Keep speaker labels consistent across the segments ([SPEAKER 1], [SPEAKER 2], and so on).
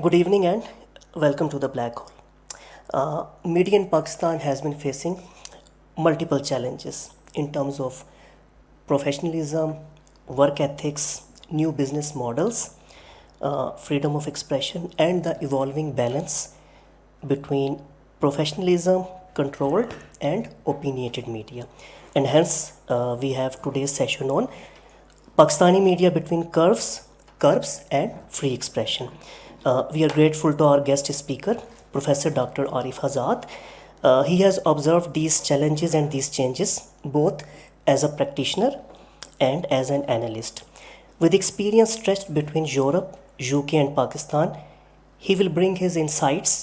[SPEAKER 1] Good evening and welcome to the Black Hole. Media in Pakistan has been facing multiple challenges in terms of professionalism, work ethics, new business models, freedom of expression, and the evolving balance between professionalism, controlled, and opinionated media. And hence, we have today's session on Pakistani media between curbs, and free expression. We are grateful to our guest speaker, Professor Dr. Arif Azad. He has observed these challenges and these changes both as a practitioner and as an analyst. With experience stretched between Europe, UK, and Pakistan, he will bring his insights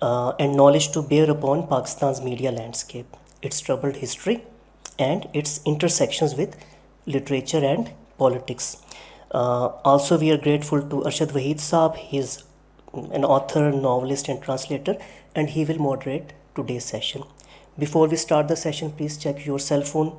[SPEAKER 1] and knowledge to bear upon Pakistan's media landscape, its troubled history, and its intersections with literature and politics. Also, we are grateful to Arshad Waheed Saab. He is an author, novelist, and translator, and he will moderate today's session. Before we start the session, please check your cell phone.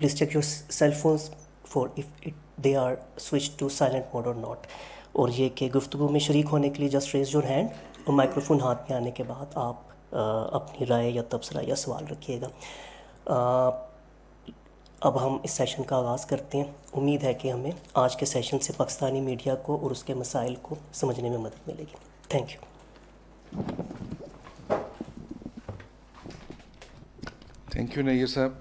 [SPEAKER 1] Please check your cell phones for if they are switched to silent mode or not. اور یہ کہ گفتگو میں شریک ہونے کے لیے just raise your hand اور مائکروفون ہاتھ میں آنے کے بعد آپ اپنی رائے یا تبصرہ یا سوال رکھیے گا. اب ہم اس سیشن کا آغاز کرتے ہیں. امید ہے کہ ہمیں آج کے سیشن سے پاکستانی میڈیا کو اور اس کے مسائل کو سمجھنے میں مدد ملے گی. Thank you.
[SPEAKER 2] تھینک یو نیر صاحب.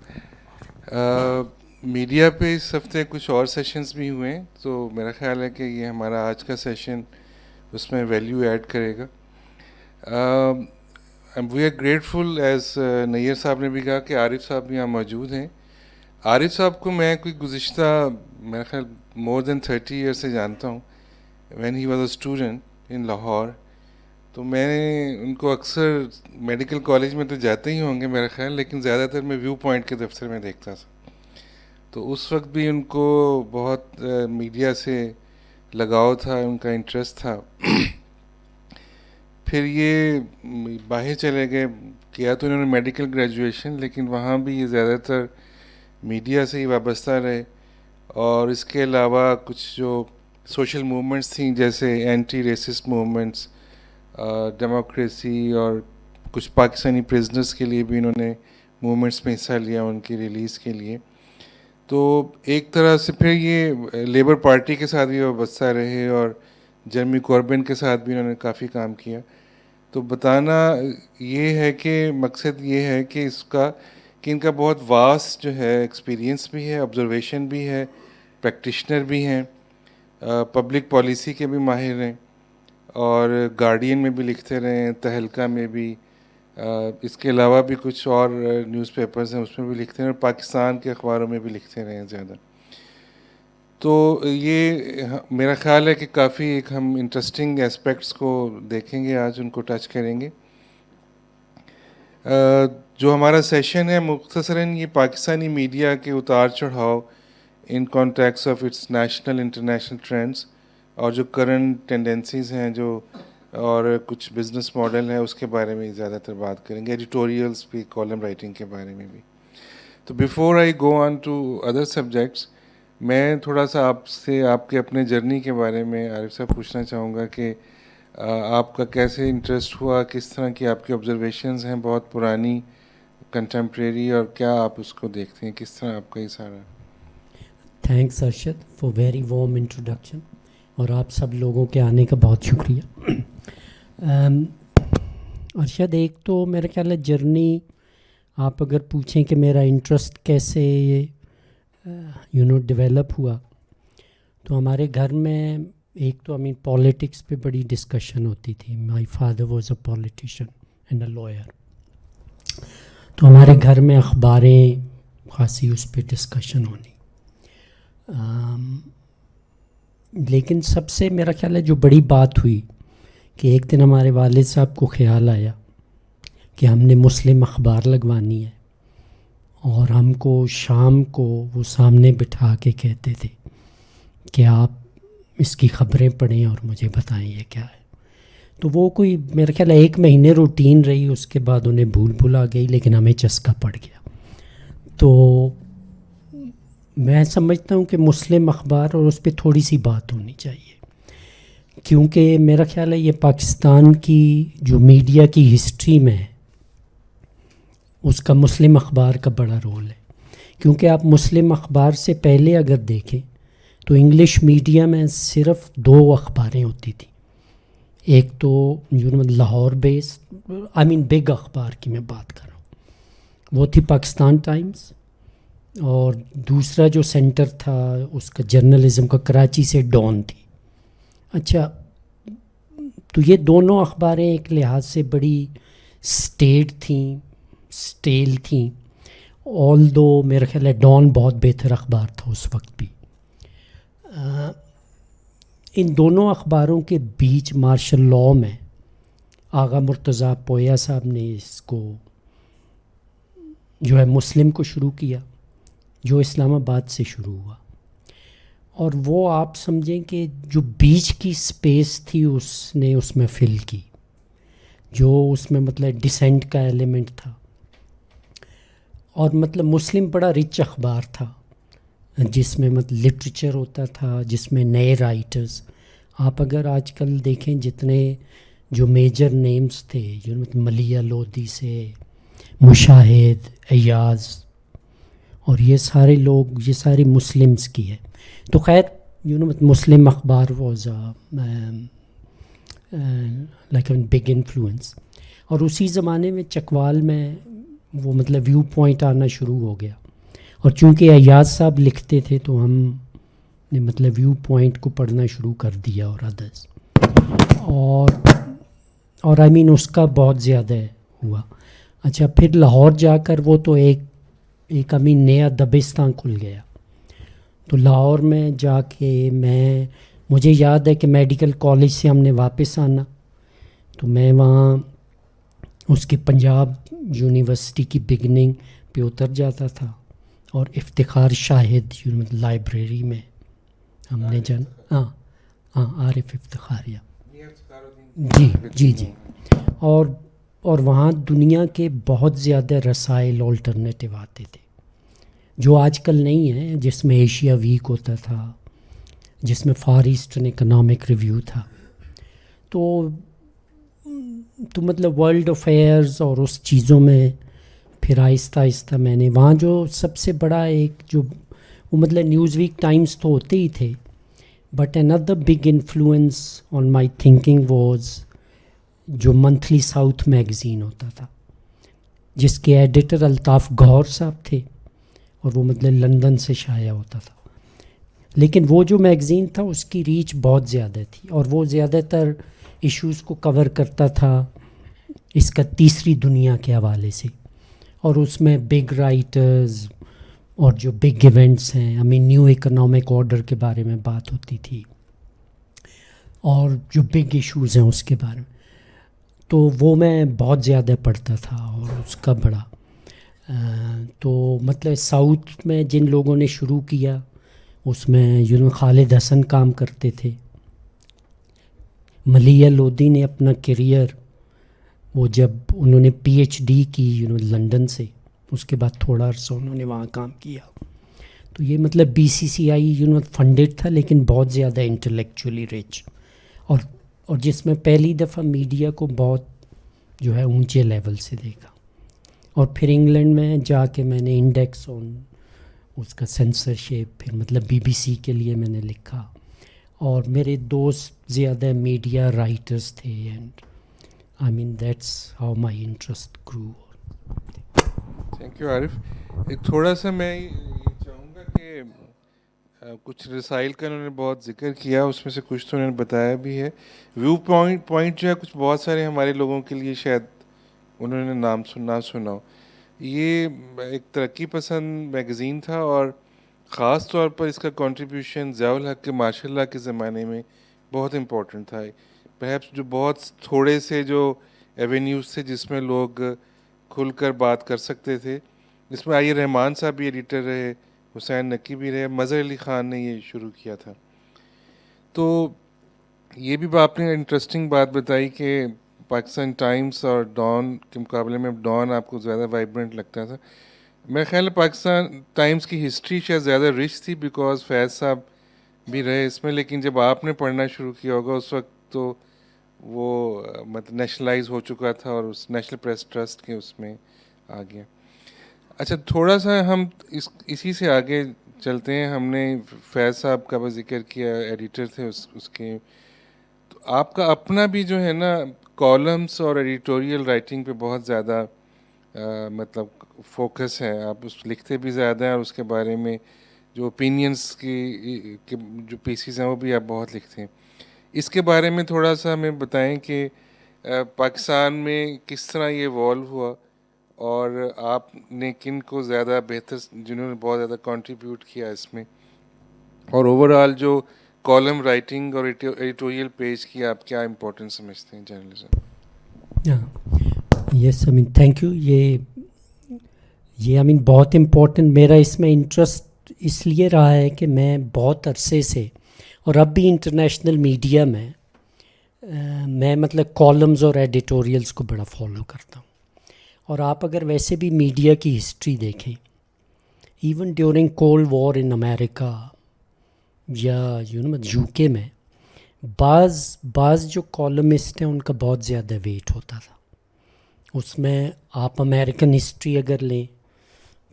[SPEAKER 2] میڈیا پہ اس ہفتے کچھ اور سیشنز بھی ہوئے ہیں، تو میرا خیال ہے کہ یہ ہمارا آج کا سیشن اس میں ویلیو ایڈ کرے گا. وی آر گریٹفل، ایز نیر صاحب نے بھی کہا، کہ عارف صاحب بھی یہاں موجود ہیں. عارف صاحب کو میں کوئی گزشتہ میرا خیال مور دین 30 ایئر سے جانتا ہوں. When he was a student in Lahore, تو میں نے ان کو اکثر میڈیکل کالج میں تو جاتے ہی ہوں گے میرا خیال، لیکن زیادہ تر میں ویو پوائنٹ کے دفتر میں دیکھتا تھا. تو اس وقت بھی ان کو بہت میڈیا سے لگاؤ تھا، ان کا انٹرسٹ تھا. پھر یہ باہر چلے گئے، کیا تو انہوں نے میڈیکل گریجویشن، لیکن وہاں بھی یہ زیادہ تر میڈیا سے ہی وابستہ رہے. اور اس کے علاوہ کچھ جو سوشل موومنٹس تھیں، جیسے اینٹی ریسسٹ موومنٹس، ڈیموکریسی، اور کچھ پاکستانی پریزنرز کے لیے بھی انہوں نے موومنٹس میں حصہ لیا ان کی ریلیز کے لیے. تو ایک طرح سے پھر یہ لیبر پارٹی کے ساتھ بھی وابستہ رہے، اور جرمی کوربن کے ساتھ بھی انہوں نے کافی کام کیا. تو بتانا یہ ہے کہ مقصد یہ ہے کہ اس کا کہ ان کا بہت واسٹ جو ہے ایکسپیرینس بھی ہے، آبزرویشن بھی ہے، پریکٹیشنر بھی ہیں، پبلک پالیسی کے بھی ماہر ہیں، اور گارڈین میں بھی لکھتے رہے ہیں، تہلکہ میں بھی، اس کے علاوہ بھی کچھ اور نیوز پیپرز ہیں اس میں بھی لکھتے ہیں، اور پاکستان کے اخباروں میں بھی لکھتے رہے ہیں زیادہ. تو یہ میرا خیال ہے کہ کافی ایک ہم انٹرسٹنگ اسپیکٹس کو دیکھیں گے آج، ان کو ٹچ کریں گے. جو ہمارا سیشن ہے مختصراً یہ پاکستانی میڈیا کے اتار چڑھاؤ in context of its national international trends, اور جو کرنٹ ٹینڈنسیز ہیں جو، اور کچھ بزنس ماڈل ہے اس کے بارے میں زیادہ تر بات کریں گے، ایڈیٹوریلس بھی، کالم رائٹنگ کے بارے میں بھی. تو before I go on to other subjects, میں تھوڑا سا آپ سے آپ کے اپنے جرنی کے بارے میں عارف صاحب پوچھنا چاہوں گا کہ آپ کا کیسے انٹرسٹ ہوا، کس طرح کی آپ کی آبزرویشنز ہیں، بہت پرانی، کنٹمپریری، اور کیا آپ اس کو دیکھتے ہیں، کس طرح آپ کا یہ سارا.
[SPEAKER 3] Thanks Arshad for very warm introduction, اور آپ سب لوگوں کے آنے کا بہت شکریہ. ارشد، ایک تو میرا خیال ہے جرنی آپ اگر پوچھیں کہ میرا انٹرسٹ کیسے ڈیولپ ہوا، تو ہمارے گھر میں ایک تو پالیٹکس پہ بڑی ڈسکشن ہوتی تھی. My father was a politician and a lawyer, تو ہمارے گھر میں اخباریں خاصی اس پہ ڈسکشن ہونی. لیکن سب سے میرا خیال ہے جو بڑی بات ہوئی کہ ایک دن ہمارے والد صاحب کو خیال آیا کہ ہم نے مسلم اخبار لگوانی ہے، اور ہم کو شام کو وہ سامنے بٹھا کے کہتے تھے کہ آپ اس کی خبریں پڑھیں اور مجھے بتائیں یہ کیا ہے. تو وہ کوئی میرا خیال ہے 1 مہینے روٹین رہی، اس کے بعد انہیں بھول آ گئی، لیکن ہمیں چسکا پڑ گیا. تو میں سمجھتا ہوں کہ مسلم اخبار اور اس پہ تھوڑی سی بات ہونی چاہیے کیونکہ میرا خیال ہے یہ پاکستان کی جو میڈیا کی ہسٹری میں ہے اس کا مسلم اخبار کا بڑا رول ہے. کیونکہ آپ مسلم اخبار سے پہلے اگر دیکھیں تو انگلش میڈیا میں صرف 2 اخباریں ہوتی تھیں. ایک تو لاہور بیس بگ اخبار کی میں بات کر رہا ہوں، وہ تھی پاکستان ٹائمز، اور دوسرا جو سینٹر تھا اس کا جرنلزم کا کراچی سے ڈان تھی. اچھا، تو یہ دونوں اخباریں ایک لحاظ سے بڑی اسٹیل تھیں، آل دو میرا خیال ہے ڈان بہت بہتر اخبار تھا اس وقت بھی. ان دونوں اخباروں کے بیچ مارشل لاء میں آغا مرتضیٰ پویا صاحب نے اس کو جو ہے مسلم کو شروع کیا، جو اسلام آباد سے شروع ہوا. اور وہ آپ سمجھیں کہ جو بیچ کی سپیس تھی اس نے اس میں فل کی، جو اس میں مطلب ڈسینٹ کا ایلیمنٹ تھا. اور مطلب مسلم بڑا رچ اخبار تھا جس میں مطلب لٹریچر ہوتا تھا، جس میں نئے رائٹرز، آپ اگر آج کل دیکھیں جتنے جو میجر نیمز تھے، جو مطلب ملیہ لودھی سے مشاہد، ایاز، اور یہ سارے لوگ، یہ ساری مسلمز کی ہے. تو خیر مسلم اخبار was like a big influence. اور اسی زمانے میں چکوال میں وہ مطلب ویو پوائنٹ آنا شروع ہو گیا، اور چونکہ ایاز صاحب لکھتے تھے تو ہم نے مطلب ویو پوائنٹ کو پڑھنا شروع کر دیا اور ادرس، اور اس کا بہت زیادہ ہوا. اچھا، پھر لاہور جا کر وہ تو ایک نیا دبستان کھل گیا. تو لاہور میں جا کے مجھے یاد ہے کہ میڈیکل کالج سے ہم نے واپس آنا تو میں وہاں اس کی پنجاب یونیورسٹی کی بگننگ پہ اتر جاتا تھا، اور افتخار شاہد لائبریری میں ہم نے عارف افتخاریہ، جی اور وہاں دنیا کے بہت زیادہ رسائل آلٹرنیٹیو آتے تھے جو آج کل نہیں ہیں، جس میں ایشیا ویک ہوتا تھا، جس میں فار ایسٹرن اکنامک ریویو تھا. تو مطلب ورلڈ افیئرز اور اس چیزوں میں پھر آہستہ آہستہ میں نے وہاں جو سب سے بڑا ایک جو وہ مطلب نیوز ویک ٹائمز تو ہوتے ہی تھے، but another big influence on my thinking was جو منتھلی ساؤتھ میگزین ہوتا تھا، جس کے ایڈیٹر الطاف گوہر صاحب تھے، اور وہ مطلب لندن سے شائع ہوتا تھا. لیکن وہ جو میگزین تھا اس کی ریچ بہت زیادہ تھی، اور وہ زیادہ تر ایشوز کو کور کرتا تھا اس کا تیسری دنیا کے حوالے سے، اور اس میں بگ رائٹرز اور جو بگ ایونٹس ہیں، نیو اکنامک آرڈر کے بارے میں بات ہوتی تھی، اور جو بگ ایشوز ہیں اس کے بارے میں. تو وہ میں بہت زیادہ پڑھتا تھا، اور اس کا بڑا تو مطلب ساؤتھ میں جن لوگوں نے شروع کیا اس میں خالد حسن کام کرتے تھے. ملیہ لودھی نے اپنا کیریئر وہ جب انہوں نے پی ایچ ڈی کی لندن سے، اس کے بعد تھوڑا عرصہ انہوں نے وہاں کام کیا. تو یہ مطلب بی سی سی آئی فنڈڈ تھا، لیکن بہت زیادہ انٹلیکچولی رچ، اور جس میں پہلی دفعہ میڈیا کو بہت جو ہے اونچے لیول سے دیکھا. اور پھر انگلینڈ میں جا کے میں نے انڈیکس آن اس کا سینسرشپ، پھر مطلب بی بی سی کے لیے میں نے لکھا، اور میرے دوست زیادہ میڈیا رائٹرز تھے، and that's how my interest grow.
[SPEAKER 2] Thank you Arif. ایک تھوڑا سا میں یہ چاہوں گا کہ کچھ رسائل کا انہوں نے بہت ذکر کیا، اس میں سے کچھ تو انہوں نے بتایا بھی ہے. ویو پوائنٹ جو ہے کچھ بہت سارے ہمارے لوگوں کے لیے شاید انہوں نے نام نہ سنا ہو. یہ ایک ترقی پسند میگزین تھا، اور خاص طور پر اس کا کنٹریبیوشن ضیاء الحق کے ماشاء اللہ کے زمانے میں بہت امپورٹنٹ تھا. پرہیپس جو بہت تھوڑے سے جو ایوینیوز تھے جس میں لوگ کھل کر بات کر سکتے تھے، جس میں آئی رحمان صاحب بھی ایڈیٹر رہے، حسین نقی بھی رہے، مظہر علی خان نے یہ شروع کیا تھا. تو یہ بھی آپ نے انٹرسٹنگ بات بتائی کہ پاکستان ٹائمز اور ڈان کے مقابلے میں ڈان آپ کو زیادہ وائبرنٹ لگتا تھا. میرے خیال ہے پاکستان ٹائمز کی ہسٹری شاید زیادہ رچ تھی، بیکاز فیض صاحب بھی رہے اس میں, لیکن جب آپ نے پڑھنا شروع کیا ہوگا اس وقت تو وہ مطلب نیشنلائز ہو چکا تھا اور اس نیشنل پریس ٹرسٹ کے اس میں آ گیا. اچھا, تھوڑا سا ہم اسی سے آگے چلتے ہیں. ہم نے فیض صاحب کا ذکر کیا, ایڈیٹر تھے اس کے. تو آپ کا اپنا بھی جو ہے نا کالمس اور ایڈیٹوریل رائٹنگ پہ بہت زیادہ مطلب فوکس ہے. آپ لکھتے بھی زیادہ ہیں اور اس کے بارے میں جو اوپینینس کی جو پیسز ہیں وہ بھی آپ بہت لکھتے ہیں. اس کے بارے میں تھوڑا سا ہمیں بتائیں کہ پاکستان میں کس طرح یہ ایوالو ہوا اور آپ نے کن کو زیادہ بہتر, جنہوں نے بہت زیادہ کنٹریبیوٹ کیا اس میں, اور اوور آل جو کالم رائٹنگ اور ایڈیٹوریل پیج کی آپ کیا امپورٹنس سمجھتے ہیں journalism?
[SPEAKER 3] Yes, I mean thank you. یہ آئی مین بہت امپورٹنٹ. میرا اس میں انٹرسٹ اس لیے رہا ہے کہ میں بہت عرصے سے, اور اب بھی انٹرنیشنل میڈیا میں مطلب کالمز اور ایڈیٹوریلز کو بڑا فالو کرتا ہوں. اور آپ اگر ویسے بھی میڈیا کی ہسٹری دیکھیں, ایون ڈیورنگ کولڈ وار ان امریکہ یا یو کے میں بعض جو کالمسٹ ہیں ان کا بہت زیادہ ویٹ ہوتا تھا. اس میں آپ امریکن ہسٹری اگر لیں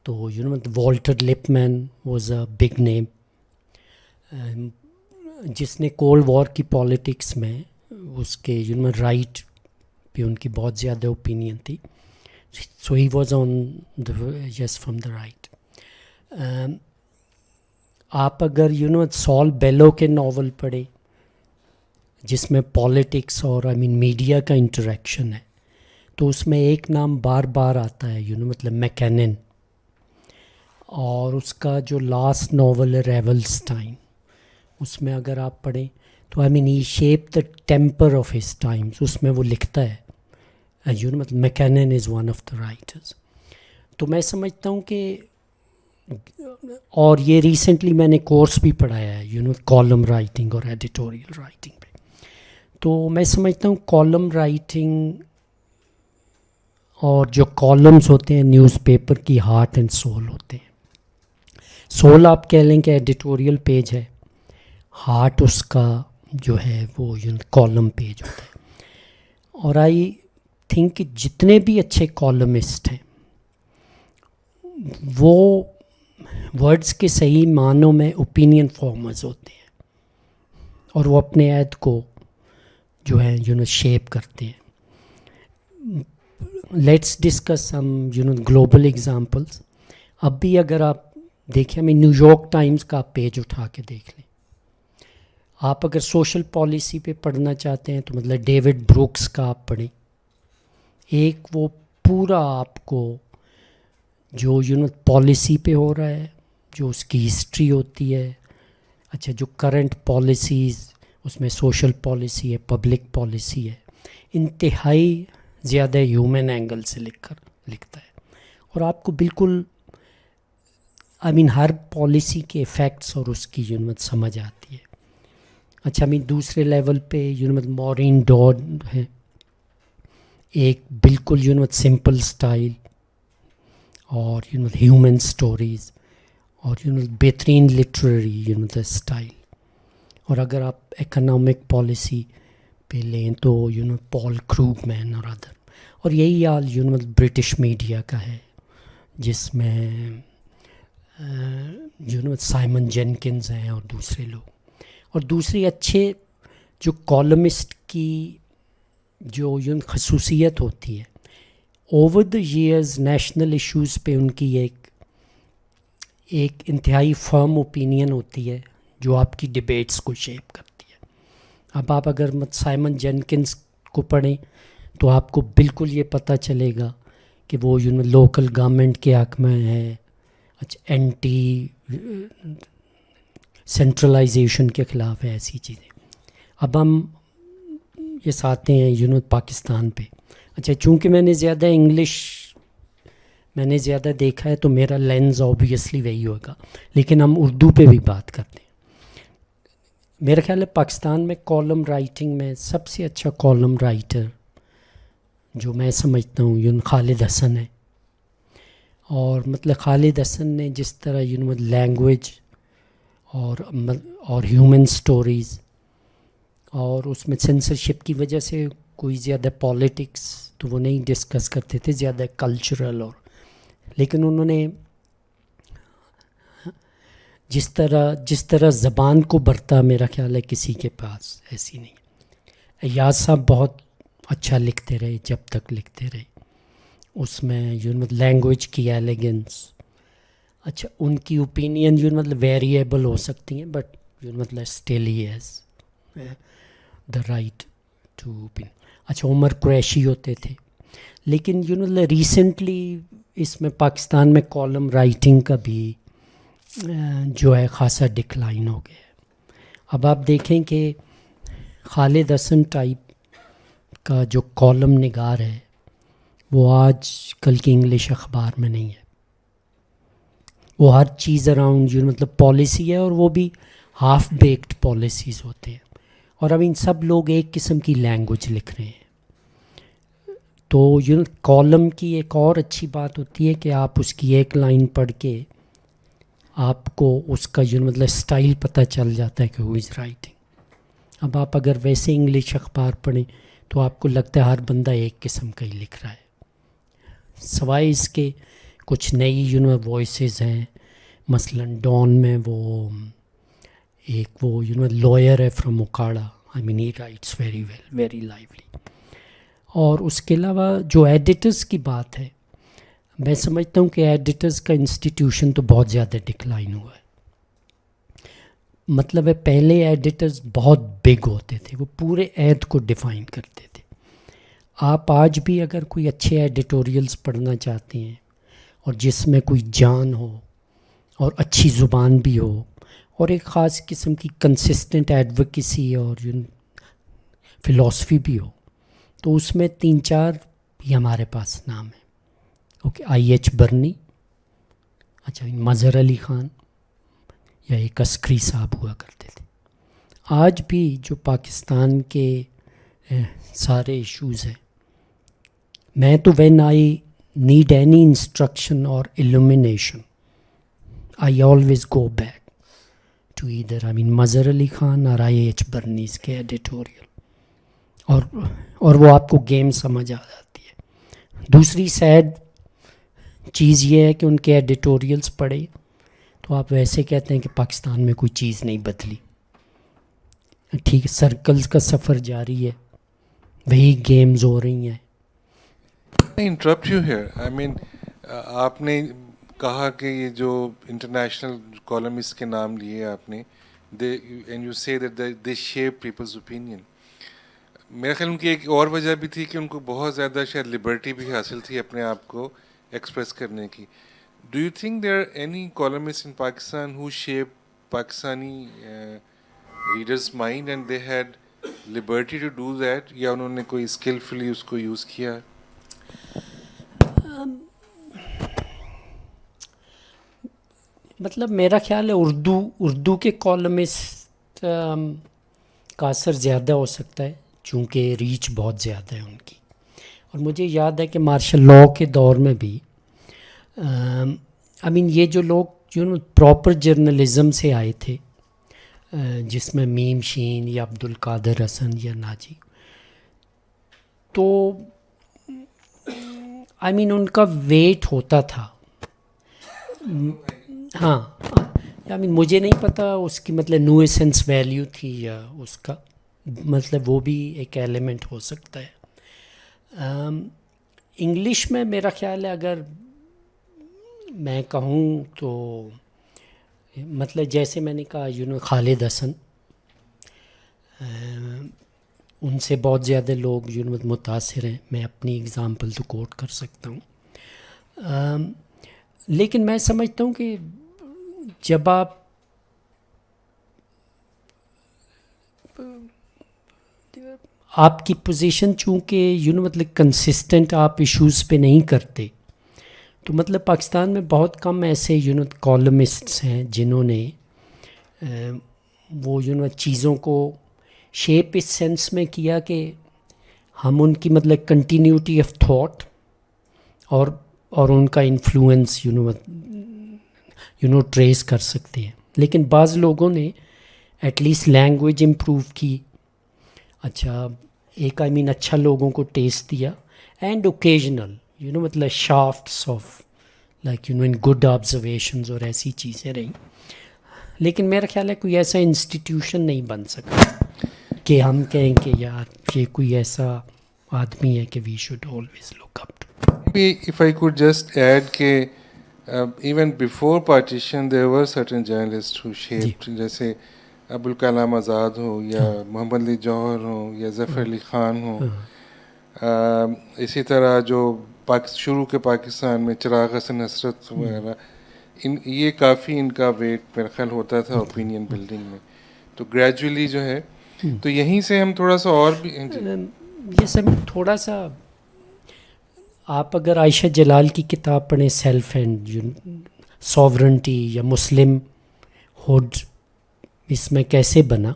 [SPEAKER 3] تو Walter Lippmann was a big name, جس نے کولڈ وار کی پالیٹکس میں اس کے رائٹ پہ ان کی بہت زیادہ اوپینین تھی. So he was on yes from the right. آپ اگر سال بیلو کے ناول پڑھیں جس میں پالیٹکس اور آئی مین میڈیا کا انٹریکشن ہے, تو اس میں ایک نام بار بار آتا ہے مطلب میکینن, اور اس کا جو لاسٹ ناول ہے ریولسٹائن, اس میں اگر آپ پڑھیں تو I mean he shape the temper of his times. اس میں وہ لکھتا ہے مطلب Mackinnon is one of the writers. تو میں سمجھتا ہوں کہ, اور یہ ریسنٹلی میں نے کورس بھی پڑھایا ہے کالم رائٹنگ اور ایڈیٹوریل رائٹنگ پہ, تو میں سمجھتا ہوں کالم رائٹنگ اور جو کالمز ہوتے ہیں نیوز پیپر کی ہارٹ اینڈ سول ہوتے ہیں. سول آپ کہہ لیں کہ ایڈیٹوریل پیج ہے, ہارٹ اس کا جو ہے وہ کالم پیج ہوتا ہے. اور آئی تھنک کہ جتنے بھی اچھے کالمسٹ ہیں وہ ورڈز کے صحیح معنوں میں اوپینین فارمرز ہوتے ہیں, اور وہ اپنے عہد کو جو ہے شیپ کرتے ہیں. Let's discuss some global examples. اب بھی اگر آپ دیکھیں, ہمیں نیو یارک ٹائمز کا پیج اٹھا کے دیکھ لیں. آپ اگر سوشل پالیسی پہ پڑھنا چاہتے ہیں تو مطلب ڈیوڈ بروکس کا آپ پڑھیں. ایک وہ پورا آپ کو جو پالیسی پہ ہو رہا ہے, جو اس کی ہسٹری ہوتی ہے, اچھا جو کرنٹ پالیسیز اس میں سوشل پالیسی ہے, پبلک پالیسی ہے, انتہائی زیادہ ہیومن اینگل سے لکھتا ہے. اور آپ کو بالکل آئی مین ہر پالیسی کے ایفیکٹس اور اس کی سمجھ آتی ہے. اچھا میں دوسرے لیول پہ مورین ڈاڈ ہے, ایک بالکل سمپل سٹائل اور ہیومن سٹوریز اور بہترین لٹریری سٹائل. اور اگر آپ اکنامک پالیسی پہ لیں تو پال کروگ مین اور ادر. اور یہی حال برٹش میڈیا کا ہے, جس میں سائمن جینکنز ہیں اور دوسرے لوگ. اور دوسری اچھے جو کالمسٹ کی جو خصوصیت ہوتی ہے, over the years national issues پہ ان کی ایک انتہائی فرم اوپینین ہوتی ہے جو آپ کی ڈبیٹس کو شیپ کرتی ہے. اب آپ اگر سائمن جینکنز کو پڑھیں تو آپ کو بالکل یہ پتہ چلے گا کہ وہ لوکل گورنمنٹ کے حق میں ہے, اچھا اینٹی سینٹرلائزیشن کے خلاف ہے, ایسی چیزیں. اب ہم یہ آتے ہیں پاکستان پہ. اچھا چونکہ میں نے زیادہ انگلش میں نے زیادہ دیکھا ہے تو میرا لینز آبویسلی وہی ہوگا, لیکن ہم اردو پہ بھی بات کرتے ہیں. میرا خیال ہے پاکستان میں کالم رائٹنگ میں سب سے اچھا کالم رائٹر جو میں سمجھتا ہوں خالد حسن ہے. اور مطلب خالد حسن نے جس طرح لینگویج اور ہیومن سٹوریز، اور اس میں سینسرشپ کی وجہ سے کوئی زیادہ پالیٹکس تو وہ نہیں ڈسکس کرتے تھے، زیادہ کلچرل، اور لیکن انہوں نے جس طرح زبان کو برتا، میرا خیال ہے کسی کے پاس ایسی نہیں. ایاز صاحب بہت اچھا لکھتے رہے جب تک لکھتے رہے، اس میں لینگویج کی ایلیگنس. اچھا، ان کی اوپینین ویریبل ہو سکتی ہیں، but still he has the right to opine. اچھا، عمر قریشی ہوتے تھے، لیکن ریسنٹلی اس میں پاکستان میں کالم رائٹنگ کا بھی جو ہے خاصا ڈکلائن ہو گیا ہے. اب آپ دیکھیں کہ خالد حسن ٹائپ کا جو کالم نگار ہے وہ آج کل کی انگلش اخبار میں نہیں ہے. وہ ہر چیز اراؤنڈ پالیسی ہے، اور وہ بھی ہاف بیکڈ پالیسیز ہوتے ہیں. اور اب ان سب لوگ ایک قسم کی لینگویج لکھ رہے ہیں. تو کالم کی ایک اور اچھی بات ہوتی ہے کہ آپ اس کی ایک لائن پڑھ کے آپ کو اس کا اسٹائل پتہ چل جاتا ہے کہ ہو از رائٹنگ. اب آپ اگر ویسے انگلش اخبار پڑھیں تو آپ کو لگتا ہے ہر بندہ ایک قسم کا ہی لکھ رہا ہے، سوائے اس کے کچھ نئی وائسز ہیں. مثلا ڈان میں وہ لائر ہے from Okara, I mean he writes very well, very lovely. اور اس کے علاوہ جو ایڈیٹرز کی بات ہے، میں سمجھتا ہوں کہ ایڈیٹرز کا انسٹیٹیوشن تو بہت زیادہ ڈکلائن ہوا ہے. مطلب ہے پہلے ایڈیٹرز بہت بگ ہوتے تھے، وہ پورے ایڈ کو ڈیفائن کرتے تھے. آپ آج بھی اگر کوئی اچھے ایڈیٹوریلز پڑھنا چاہتے ہیں اور جس میں کوئی جان ہو اور اچھی زبان بھی ہو اور ایک خاص قسم کی کنسسٹنٹ ایڈوکیسی اور فلاسفی بھی ہو، تو اس میں 3-4 بھی ہمارے پاس نام ہیں. اوکے، آئی ایچ برنی، اچھا مظہر علی خان، یا ایک عسکری صاحب ہوا کرتے تھے. آج بھی جو پاکستان کے سارے ایشوز ہیں، میں تو when I need any instruction اور illumination I always go back to either Mazhar Ali Khan اور آئی ایچ برنیز کے ایڈیٹوریل، اور وہ آپ کو گیم سمجھ آ جاتی ہے. دوسری سیڈ چیز یہ ہے کہ ان کے ایڈیٹوریلز پڑھے تو آپ ویسے کہتے ہیں کہ پاکستان میں کوئی چیز نہیں بدلی. ٹھیک ہے، سرکلز کا سفر جاری ہے، وہی گیمز ہو رہی ہیں.
[SPEAKER 2] انٹرپٹ یو ہیئر، آئی مین آپ نے کہا کہ یہ جو انٹرنیشنل کالمسٹ کے نام لیے آپ نے، and you say that they shape people's opinion. میرا خیال ان کی ایک اور وجہ بھی تھی کہ ان کو بہت زیادہ شاید لبرٹی بھی حاصل تھی اپنے آپ کو ایکسپریس کرنے کی. Do you think there are any columnist in Pakistan who shape Pakistani readers mind and they had liberty to do that, یا انہوں نے کوئی اسکلفلی اس کو یوز کیا؟
[SPEAKER 3] مطلب میرا خیال ہے اردو کے کالمسٹ کا اثر زیادہ ہو سکتا ہے، چونکہ ریچ بہت زیادہ ہے ان کی. اور مجھے یاد ہے کہ مارشل لاء کے دور میں بھی یہ جو لوگ پراپر جرنلزم سے آئے تھے، جس میں میم شین یا عبد القادر حسن یا ناجی، تو ان کا ویٹ ہوتا تھا. ہاں، مجھے نہیں پتا اس کی نوئسنس ویلیو تھی یا اس کا وہ بھی ایک ایلیمنٹ ہو سکتا ہے. انگلش میں میرا خیال ہے اگر میں کہوں تو جیسے میں نے کہا خالد حسن، ان سے بہت زیادہ لوگ متاثر ہیں. میں اپنی اگزامپل تو کوٹ کر سکتا ہوں، لیکن میں سمجھتا ہوں کہ جب آپ کی پوزیشن چونکہ کنسسٹنٹ آپ ایشوز پہ نہیں کرتے، تو پاکستان میں بہت کم ایسے کالمسٹس ہیں جنہوں نے وہ چیزوں کو شیپ اس سینس میں کیا کہ ہم ان کی کنٹینیوٹی آف تھاٹ اور ان کا انفلوئنس ٹریس کر سکتے ہیں. لیکن بعض لوگوں نے ایٹ لیسٹ لینگویج امپروو کی. اچھا ایک آئی مین اچھا لوگوں کو ٹیسٹ دیا, اینڈ اوکیجنل مطلب shafts of like in good observations اور ایسی چیزیں رہیں. لیکن میرا خیال ہے کوئی ایسا انسٹیٹیوشن نہیں بن سکا کہ ہم کہیں کہ یار یہ کوئی ایسا آدمی ہے کہ we should always look up to.
[SPEAKER 2] If I could just add کہ even before partition there were certain journalists who shaped, جیسے ابوالکلام آزاد ہو یا محمد علی جوہر ہو یا ظفر علی خان ہو, اسی طرح جو شروع کے پاکستان میں چراغ حسن حسرت وغیرہ, یہ کافی ان کا ویٹ میرا خیال ہوتا تھا اوپینین بلڈنگ میں. تو گریجولی جو ہے تو یہیں سے ہم تھوڑا سا اور بھی
[SPEAKER 3] یہ سب تھوڑا سا آپ اگر عائشہ جلال کی کتاب پڑھیں سیلف اینڈ ساورنٹی یا مسلم ہوڈ اس میں کیسے بنا,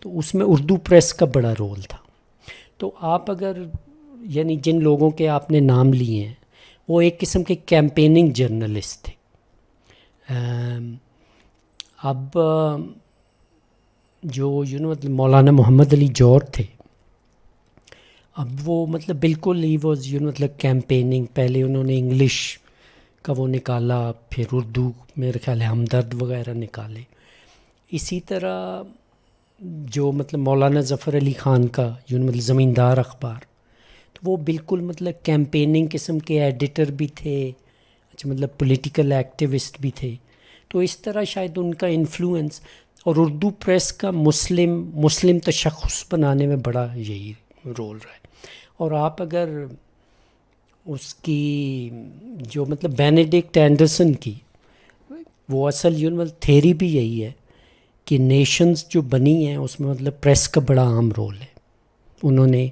[SPEAKER 3] تو اس میں اردو پریس کا بڑا رول تھا. تو آپ اگر یعنی جن لوگوں کے آپ نے نام لیے ہیں وہ ایک قسم کے کیمپیننگ جرنلسٹ تھے. اب جو مطلب مولانا محمد علی جوہر تھے, اب وہ مطلب بالکل ہی وہ مطلب کیمپیننگ, پہلے انہوں نے انگلش کا وہ نکالا, پھر اردو میرے خیال ہے ہمدرد وغیرہ نکالے. اسی طرح جو مطلب مولانا ظفر علی خان کا مطلب زمیندار اخبار, تو وہ بالکل مطلب کیمپیننگ قسم کے ایڈیٹر بھی تھے, اچھا مطلب پولیٹیکل ایکٹیوسٹ بھی تھے. تو اس طرح شاید ان کا انفلوئنس اور اردو پریس کا مسلم تشخص بنانے میں بڑا یہی رول رہا ہے. اور آپ اگر اس کی جو مطلب بینیڈکٹ اینڈرسن کی وہ اصل مطلب تھیری بھی یہی ہے کہ نیشنز جو بنی ہیں اس میں مطلب پریس کا بڑا اہم رول ہے. انہوں نے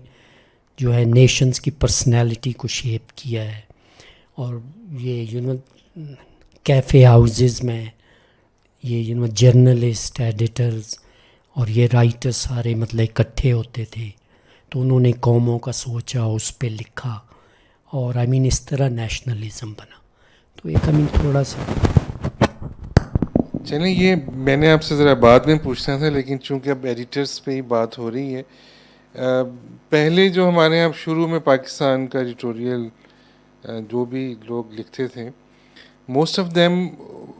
[SPEAKER 3] جو ہے نیشنز کی پرسنالٹی کو شیپ کیا ہے, اور یہ کیفے ہاؤزز میں یہ جرنلسٹ ایڈیٹرز اور یہ رائٹر سارے مطلب اکٹھے ہوتے تھے, تو انہوں نے قوموں کا سوچا, اس پہ لکھا, اور آئی مین اس طرح نیشنلزم بنا. تو ایک تھوڑا سا
[SPEAKER 2] چلیں, یہ میں نے آپ سے ذرا بعد میں پوچھنا تھا, لیکن چونکہ اب ایڈیٹرز پہ ہی بات ہو رہی ہے, پہلے جو ہمارے یہاں شروع میں پاکستان کا ایڈیٹوریل جو بھی لوگ لکھتے تھے, موسٹ آف دیم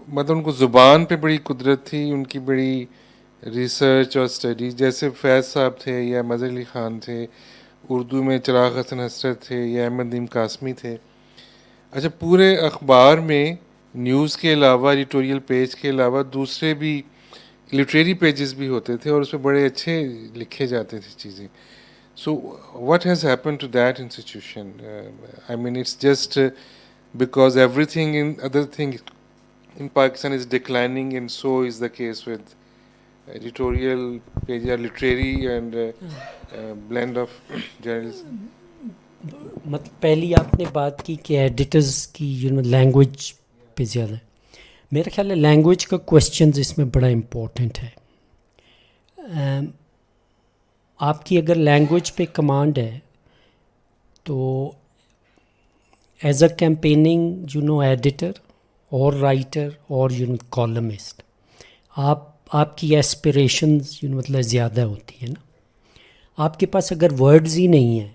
[SPEAKER 2] مطلب ان کو زبان پہ بڑی قدرت تھی, ان کی بڑی ریسرچ اور اسٹڈیز, جیسے فیض صاحب تھے یا مظہر علی خان تھے, اردو میں چراغ حسن حسرت تھے یا احمد نعیم قاسمی تھے. اچھا, پورے اخبار میں نیوز کے علاوہ ایڈیٹوریل پیج کے علاوہ دوسرے بھی لٹریری پیجز بھی ہوتے تھے, اور اس میں بڑے اچھے لکھے جاتے تھے چیزیں. So what has happen to that institution? I mean it's just because everything in other thing in Pakistan is declining, and so is the case with editorial page or literary and blend of journalism.
[SPEAKER 3] مطلب پہلی آپ نے بات کی کہ editors کی language پہ زیادہ ہے. میرا خیال ہے لینگویج کا کویسچنز اس میں بڑا امپورٹنٹ ہے. آپ کی اگر لینگویج پہ کمانڈ ہے تو ایز اے کیمپیننگ ایڈیٹر اور رائٹر اور کالمسٹ, آپ کی ایسپریشنز مطلب زیادہ ہوتی ہے نا. آپ کے پاس اگر ورڈز ہی نہیں ہیں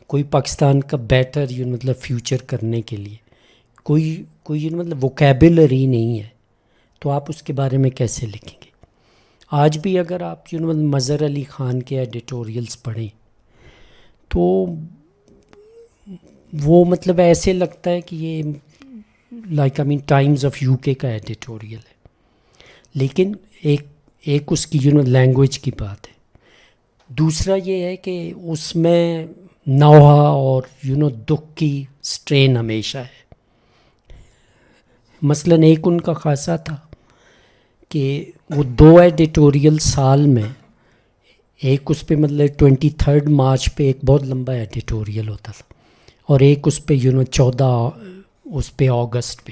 [SPEAKER 3] کوئی پاکستان کا بیٹر مطلب فیوچر کرنے کے لیے, کوئی مطلب ووکیبلری نہیں ہے, تو آپ اس کے بارے میں کیسے لکھیں گے؟ آج بھی اگر آپ مظہر علی خان کے ایڈیٹوریلز پڑھیں تو وہ مطلب ایسے لگتا ہے کہ یہ لائک ٹائمز آف یو کے کا ایڈیٹوریل ہے. لیکن ایک اس کی لینگویج کی بات ہے. دوسرا یہ ہے کہ اس میں نوحہ اور دکھ کی سٹرین ہمیشہ ہے. مثلاً ایک ان کا خاصہ تھا کہ وہ 2 ایڈیٹوریل سال میں, ایک اس پہ مطلب 23 مارچ پہ ایک بہت لمبا ایڈیٹوریل ہوتا تھا, اور ایک اس پہ 14 اس پہ اگست پہ.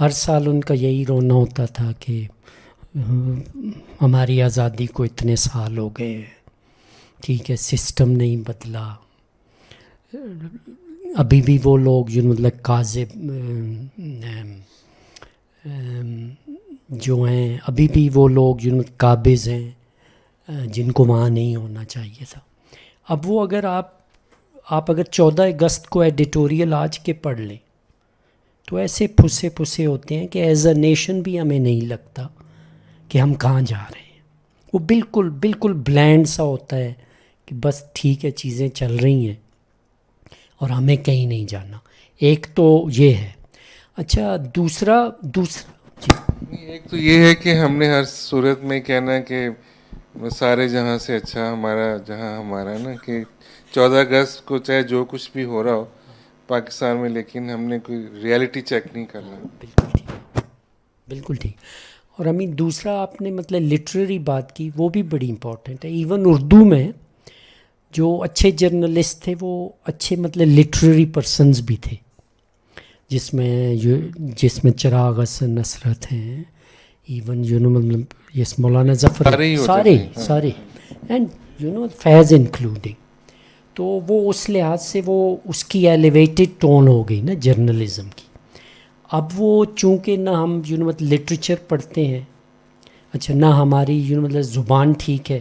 [SPEAKER 3] ہر سال ان کا یہی رونا ہوتا تھا کہ ہماری آزادی کو اتنے سال ہو گئے ہیں, ٹھیک ہے سسٹم نہیں بدلا, ابھی بھی وہ لوگ مطلب کاذب جو ہیں ابھی بھی وہ لوگ جو قابض ہیں جن کو وہاں نہیں ہونا چاہیے تھا. اب وہ اگر آپ اگر 14 اگست کو ایڈیٹوریل آج کے پڑھ لیں تو ایسے پھسے ہوتے ہیں کہ ایز اے نیشن بھی ہمیں نہیں لگتا کہ ہم کہاں جا رہے ہیں. وہ بالکل بلینڈ سا ہوتا ہے کہ بس ٹھیک ہے چیزیں چل رہی ہیں اور ہمیں کہیں نہیں جانا. ایک تو یہ ہے. اچھا دوسرا جی
[SPEAKER 2] ایک تو یہ ہے کہ ہم نے ہر صورت میں کہنا کہ سارے جہاں سے اچھا ہمارا جہاں ہمارا نا کہ 14 اگست کو چاہے جو کچھ بھی ہو رہا ہو پاکستان میں، لیکن ہم نے کوئی ریالٹی چیک نہیں کرنا.
[SPEAKER 3] بالکل ٹھیک. اور امین دوسرا آپ نے مطلب لٹریری بات کی، وہ بھی بڑی امپورٹنٹ ہے. ایون اردو میں جو اچھے جرنلسٹ تھے وہ اچھے مطلب لٹریری پرسنز بھی تھے، جس میں چراغ حسن نصرت ہیں، ایون مطلب یس مولانا ظفر،
[SPEAKER 2] سارے ہی ہوتے تھے.
[SPEAKER 3] سارے اینڈ فیض انکلوڈنگ. تو وہ اس لحاظ سے وہ اس کی ایلیویٹڈ ٹون ہو گئی نا جرنلزم کی. اب وہ چونکہ نہ ہم مطلب لٹریچر پڑھتے ہیں، اچھا نہ ہماری مطلب زبان ٹھیک ہے،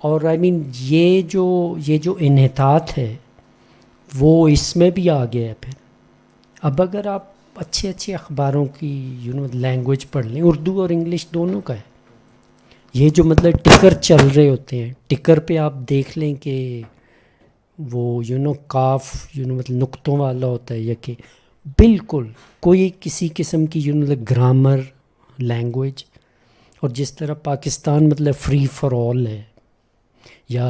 [SPEAKER 3] اور آئی مین یہ جو انحطاط ہے وہ اس میں بھی آ گیا ہے. پھر اب اگر آپ اچھے اخباروں کی لینگویج پڑھ لیں، اردو اور انگلش دونوں کا ہے. یہ جو مطلب ٹکر چل رہے ہوتے ہیں، ٹکر پہ آپ دیکھ لیں کہ وہ کاف مطلب نقطوں والا ہوتا ہے، یا کہ بالکل کوئی کسی قسم کی مطلب گرامر لینگویج. اور جس طرح پاکستان مطلب فری فار آل ہے یا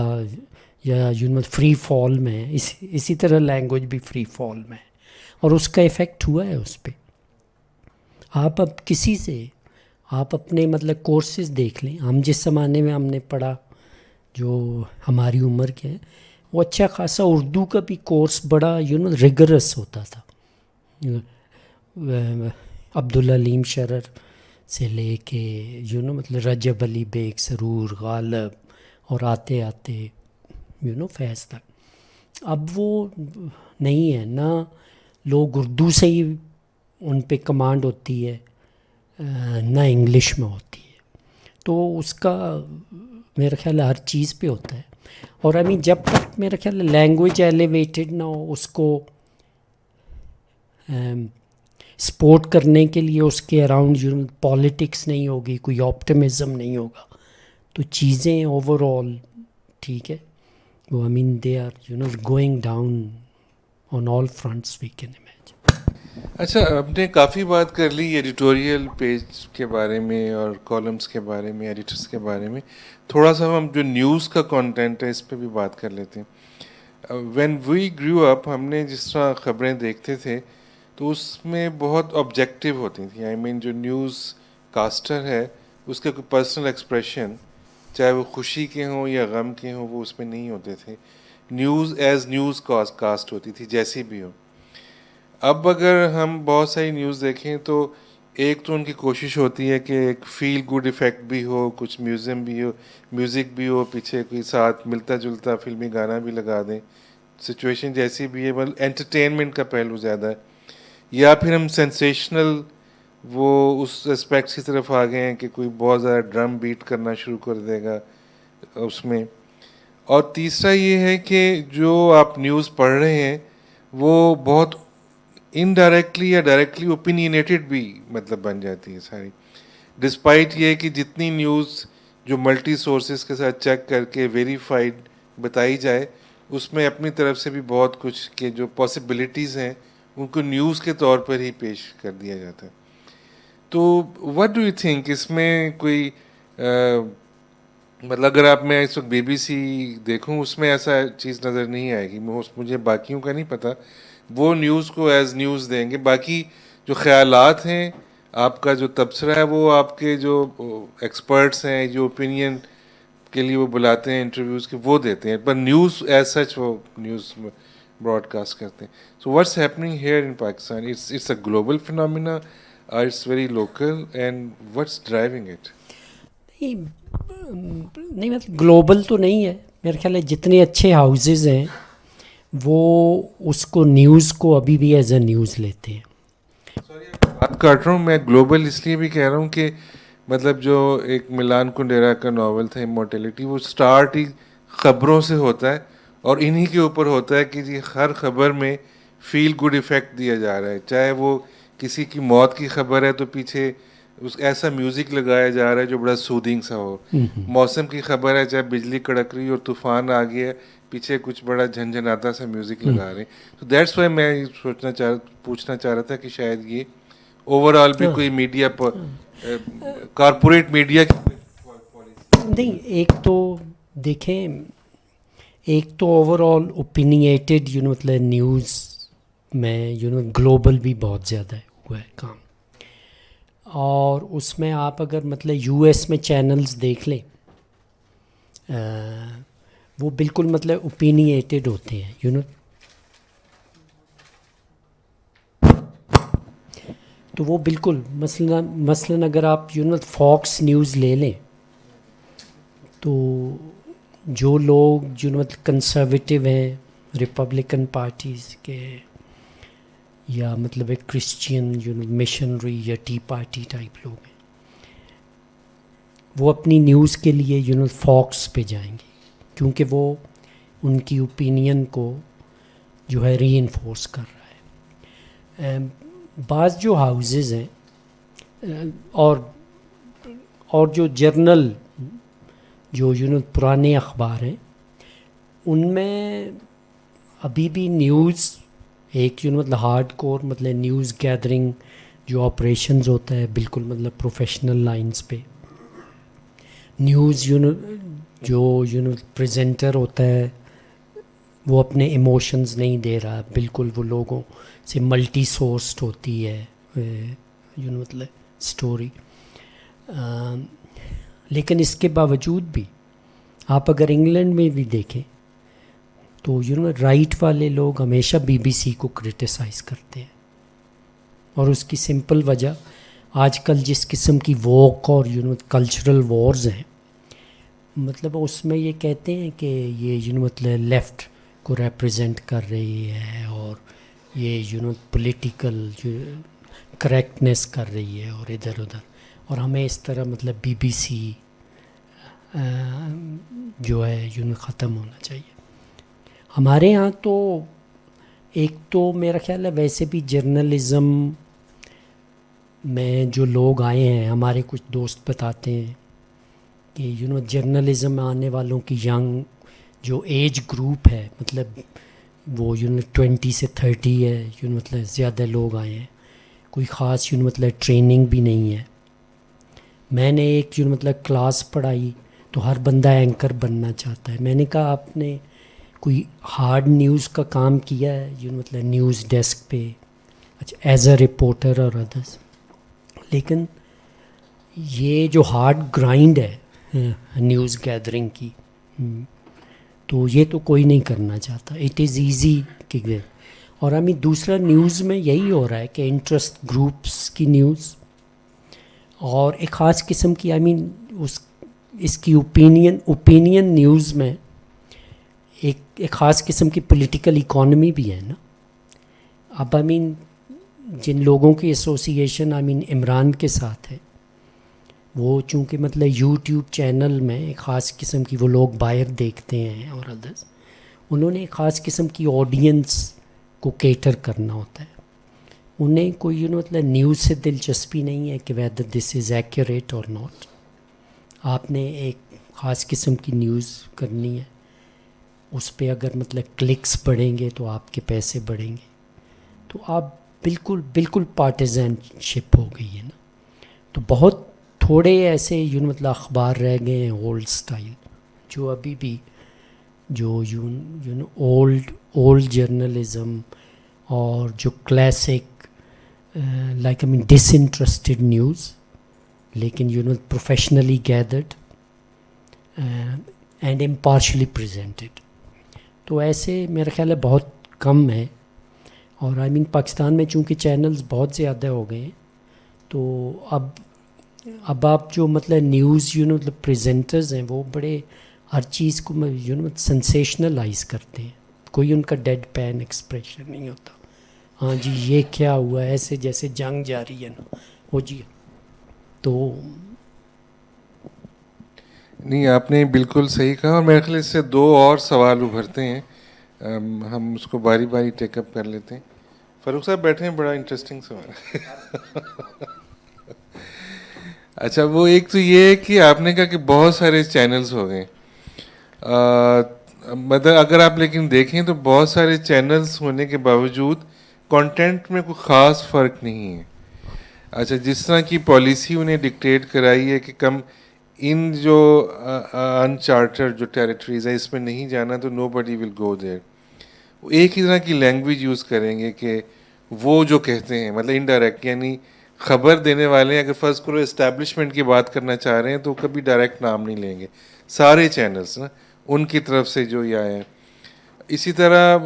[SPEAKER 3] فری فال میں ہے، اسی طرح لینگویج بھی فری فال میں ہے، اور اس کا ایفیکٹ ہوا ہے اس پہ. آپ اب کسی سے آپ اپنے مطلب کورسز دیکھ لیں. ہم جس زمانے میں ہم نے پڑھا، جو ہماری عمر کے ہیں، وہ اچھا خاصا اردو کا بھی کورس بڑا ریگرس ہوتا تھا. عبدالعلیم شرر سے لے کے مطلب رجب علی بیگ، سرور، غالب، اور آتے فیض تک. اب وہ نہیں ہے، نہ لوگ اردو سے ہی ان پہ کمانڈ ہوتی ہے، نہ انگلش میں ہوتی ہے. تو اس کا میرا خیال ہے ہر چیز پہ ہوتا ہے. اور جب تک میرا خیال ہے لینگویج ایلیویٹڈ نہ ہو، اس کو سپورٹ کرنے کے لیے اس کے اراؤنڈ پالیٹکس نہیں ہوگی، کوئی آپٹمزم نہیں ہوگا، تو چیزیں اوور آل ٹھیک ہے. وہ they are going down on all fronts we can imagine.
[SPEAKER 2] اچھا، ہم نے کافی بات کر لی ایڈیٹوریل پیج کے بارے میں اور کالمس کے بارے میں، ایڈیٹرس کے بارے میں. تھوڑا سا ہم جو نیوز کا کنٹینٹ ہے اس پہ بھی بات کر لیتے ہیں. وین وی گریو اپ، ہم نے جس طرح خبریں دیکھتے تھے تو اس میں بہت آبجیکٹیو ہوتی تھیں. آئی مین جو نیوز کاسٹر ہے اس کے کوئی پرسنل ایکسپریشن، چاہے وہ خوشی کے ہوں یا غم کے ہوں، وہ اس میں نہیں ہوتے تھے. نیوز ایز نیوز کاسٹ ہوتی تھی جیسی بھی ہو. اب اگر ہم بہت ساری نیوز دیکھیں تو ایک تو ان کی کوشش ہوتی ہے کہ ایک فیل گڈ ایفیکٹ بھی ہو، کچھ میوزک بھی ہو، پیچھے کوئی ساتھ ملتا جلتا فلمی گانا بھی لگا دیں، سچویشن جیسی بھی ہے، مطلب انٹرٹینمنٹ کا پہلو زیادہ ہے. یا پھر ہم سینسیشنل وہ اس اسپیکٹس کی طرف آ گئے ہیں کہ کوئی بہت زیادہ ڈرم بیٹ کرنا شروع کر دے گا اس میں. اور تیسرا یہ ہے کہ جو آپ نیوز پڑھ رہے ہیں وہ بہت انڈائریکٹلی یا ڈائریکٹلی اوپینینیٹڈ بھی مطلب بن جاتی ہے ساری، ڈسپائٹ یہ کہ جتنی نیوز جو ملٹی سورسز کے ساتھ چیک کر کے ویریفائڈ بتائی جائے، اس میں اپنی طرف سے بھی بہت کچھ کہ جو پاسبلٹیز ہیں ان کو نیوز کے طور پر ہی پیش کر دیا جاتا ہے. تو واٹ ڈو یو تھنک اس میں کوئی مطلب اگر آپ میں اس وقت بی بی سی دیکھوں اس میں ایسا چیز نظر نہیں آئے گی. مجھے باقیوں کا نہیں پتہ، وہ نیوز کو ایز نیوز دیں گے. باقی جو خیالات ہیں، آپ کا جو تبصرہ ہے، وہ آپ کے جو ایکسپرٹس ہیں جو اوپینین کے لیے وہ بلاتے ہیں انٹرویوز کے، وہ دیتے ہیں. پر نیوز ایز سچ وہ نیوز براڈ کاسٹ کرتے ہیں. So what's happening here in Pakistan? It's a global phenomena اور it's very local, and what's driving it?
[SPEAKER 3] نہیں مطلب گلوبل تو نہیں ہے میرا خیال ہے. جتنے اچھے ہاؤسز ہیں وہ اس کو نیوز کو ابھی بھی ایز اے نیوز لیتے ہیں.
[SPEAKER 2] کاٹ رہا ہوں, میں گلوبل اس لیے بھی کہہ رہا ہوں کہ مطلب جو ایک ملان کنڈیرا کا ناول تھا امورٹیلٹی, وہ سٹارٹ ہی خبروں سے ہوتا ہے اور انہی کے اوپر ہوتا ہے کہ جی ہر خبر میں فیل گڈ ایفیکٹ دیا جا رہا ہے, چاہے وہ کسی کی موت کی خبر ہے تو پیچھے اس ایسا میوزک لگایا جا رہا ہے جو بڑا سودھنگ سا ہو, موسم کی خبر ہے چاہے بجلی کڑک رہی اور طوفان آ گیا ہے پیچھے کچھ بڑا جھنجھناتا سا میوزک لگا رہے ہیں. تو دیٹس وائی میں پوچھنا چاہ رہا تھا کہ شاید یہ اوور آل بھی کوئی میڈیا کارپوریٹ میڈیا کی
[SPEAKER 3] نہیں, ایک تو دیکھیں, ایک تو اوور آل اوپینیٹیڈ مطلب نیوز میں گلوبل بھی بہت زیادہ ہوا ہے کام, اور اس میں آپ اگر مطلب یو ایس میں چینلز دیکھ لیں وہ بالکل مطلب اوپینیٹیڈ ہوتے ہیں تو وہ بالکل مثلاً اگر آپ فاکس نیوز لے لیں تو جو لوگ مطلب کنسرویٹیو ہیں ریپبلکن پارٹیز کے, یا مطلب ایک کرسچین مشنری یا ٹی پارٹی ٹائپ لوگ ہیں, وہ اپنی نیوز کے لیے فاکس پہ جائیں گے کیونکہ وہ ان کی اوپینین کو جو ہے ری انفورس کر رہا ہے. بعض جو ہاؤزز ہیں اور جو جرنل جو پرانے اخبار ہیں ان میں ابھی بھی نیوز ایک مطلب ہارڈ کور مطلب نیوز گیدرنگ جو آپریشنز ہوتا ہے بالکل مطلب پروفیشنل لائنز پہ نیوز جو پریزنٹر ہوتا ہے وہ اپنے ایموشنز نہیں دے رہا, بالکل وہ لوگوں سے ملٹی سورسڈ ہوتی ہے مطلب سٹوری. لیکن اس کے باوجود بھی آپ اگر انگلینڈ میں بھی دیکھیں تو رائٹ والے لوگ ہمیشہ بی بی سی کو کرٹیسائز کرتے ہیں, اور اس کی سمپل وجہ آج کل جس قسم کی ووک اور کلچرل وارز ہیں, مطلب اس میں یہ کہتے ہیں کہ یہ مطلب لیفٹ کو ریپرزینٹ کر رہی ہے اور یہ پولیٹیکل کریکٹنیس کر رہی ہے اور ادھر ادھر, اور ہمیں اس طرح مطلب بی بی سی جو ہے ختم ہونا چاہیے. ہمارے ہاں تو ایک تو میرا خیال ہے ویسے بھی جرنلزم میں جو لوگ آئے ہیں, ہمارے کچھ دوست بتاتے ہیں کہ جرنلزم میں آنے والوں کی ینگ جو ایج گروپ ہے مطلب وہ 20 سے 30 ہے, مطلب زیادہ لوگ آئے ہیں, کوئی خاص مطلب ٹریننگ بھی نہیں ہے. میں نے ایک مطلب کلاس پڑھائی تو ہر بندہ اینکر بننا چاہتا ہے. میں نے کہا آپ نے کوئی ہارڈ نیوز کا کام کیا ہے مطلب نیوز ڈیسک پہ, اچھا ایز اے رپورٹر اور ادرس, لیکن یہ جو ہارڈ گرائنڈ ہے نیوز گیدرنگ کی تو یہ تو کوئی نہیں کرنا چاہتا. اٹ از ایزی کہ اور ہمیں دوسرا نیوز میں یہی ہو رہا ہے کہ انٹرسٹ گروپس کی نیوز اور ایک خاص قسم کی اس کی اوپینین نیوز میں ایک خاص قسم کی پولیٹیکل اکانومی بھی ہے نا. اب جن لوگوں کی ایسوسیشن عمران کے ساتھ ہے, وہ چونکہ مطلب یوٹیوب چینل میں ایک خاص قسم کی وہ لوگ باہر دیکھتے ہیں اور ادرس, انہوں نے ایک خاص قسم کی آڈینس کو کیٹر کرنا ہوتا ہے. انہیں کوئی مطلب نیوز سے دلچسپی نہیں ہے کہ ویدر دس از ایکوریٹ اور ناٹ. آپ نے ایک خاص قسم کی نیوز کرنی ہے, اس پہ اگر مطلب کلکس بڑھیں گے تو آپ کے پیسے بڑھیں گے, تو آپ بالکل پارٹیزن شپ ہو گئی ہے نا. تو بہت تھوڑے ایسے مطلب اخبار رہ گئے ہیں اولڈ سٹائل, جو ابھی بھی جو اولڈ جرنلزم اور جو classic like this interested news لیکن پروفیشنلی گیدرڈ اینڈ امپارشلی پریزنٹڈ, تو ایسے میرا خیال ہے بہت کم ہے. اور پاکستان میں چونکہ چینلز بہت زیادہ ہو گئے ہیں, تو اب آپ جو مطلب نیوز مطلب پریزنٹرز ہیں وہ بڑے ہر چیز کو سنسیشنلائز کرتے ہیں, کوئی ان کا ڈیڈ پین ایکسپریشن نہیں ہوتا. ہاں جی یہ کیا ہوا، ایسے جیسے جنگ جاری ہے نا وہ جی. تو
[SPEAKER 2] نہیں آپ نے بالکل صحیح کہا، اور میرے خیال اس سے دو اور سوال ابھرتے ہیں، ہم اس کو باری باری ٹیک اپ کر لیتے ہیں. فاروق صاحب بیٹھے ہیں، بڑا انٹرسٹنگ سوال. اچھا، وہ ایک تو یہ ہے کہ آپ نے کہا کہ بہت سارے چینلز ہو گئے، مطلب اگر آپ لیکن دیکھیں تو بہت سارے چینلز ہونے کے باوجود کانٹینٹ میں کوئی خاص فرق نہیں ہے. اچھا، جس طرح کی پالیسی انہیں ڈکٹیٹ کرائی ہے کہ کم ان جو انچارٹرڈ جو ٹیریٹریز ہے اس میں نہیں جانا، تو نو بڈی ول گو دیر. وہ ایک ہی طرح کی لینگویج یوز کریں گے کہ وہ جو کہتے ہیں، مطلب انڈائریکٹ، یعنی خبر دینے والے اگر فرض کرو اسٹیبلشمنٹ کی بات کرنا چاہ رہے ہیں تو کبھی ڈائریکٹ نام نہیں لیں گے، سارے چینلز نا ان کی طرف سے جو یہ آئے ہیں. اسی طرح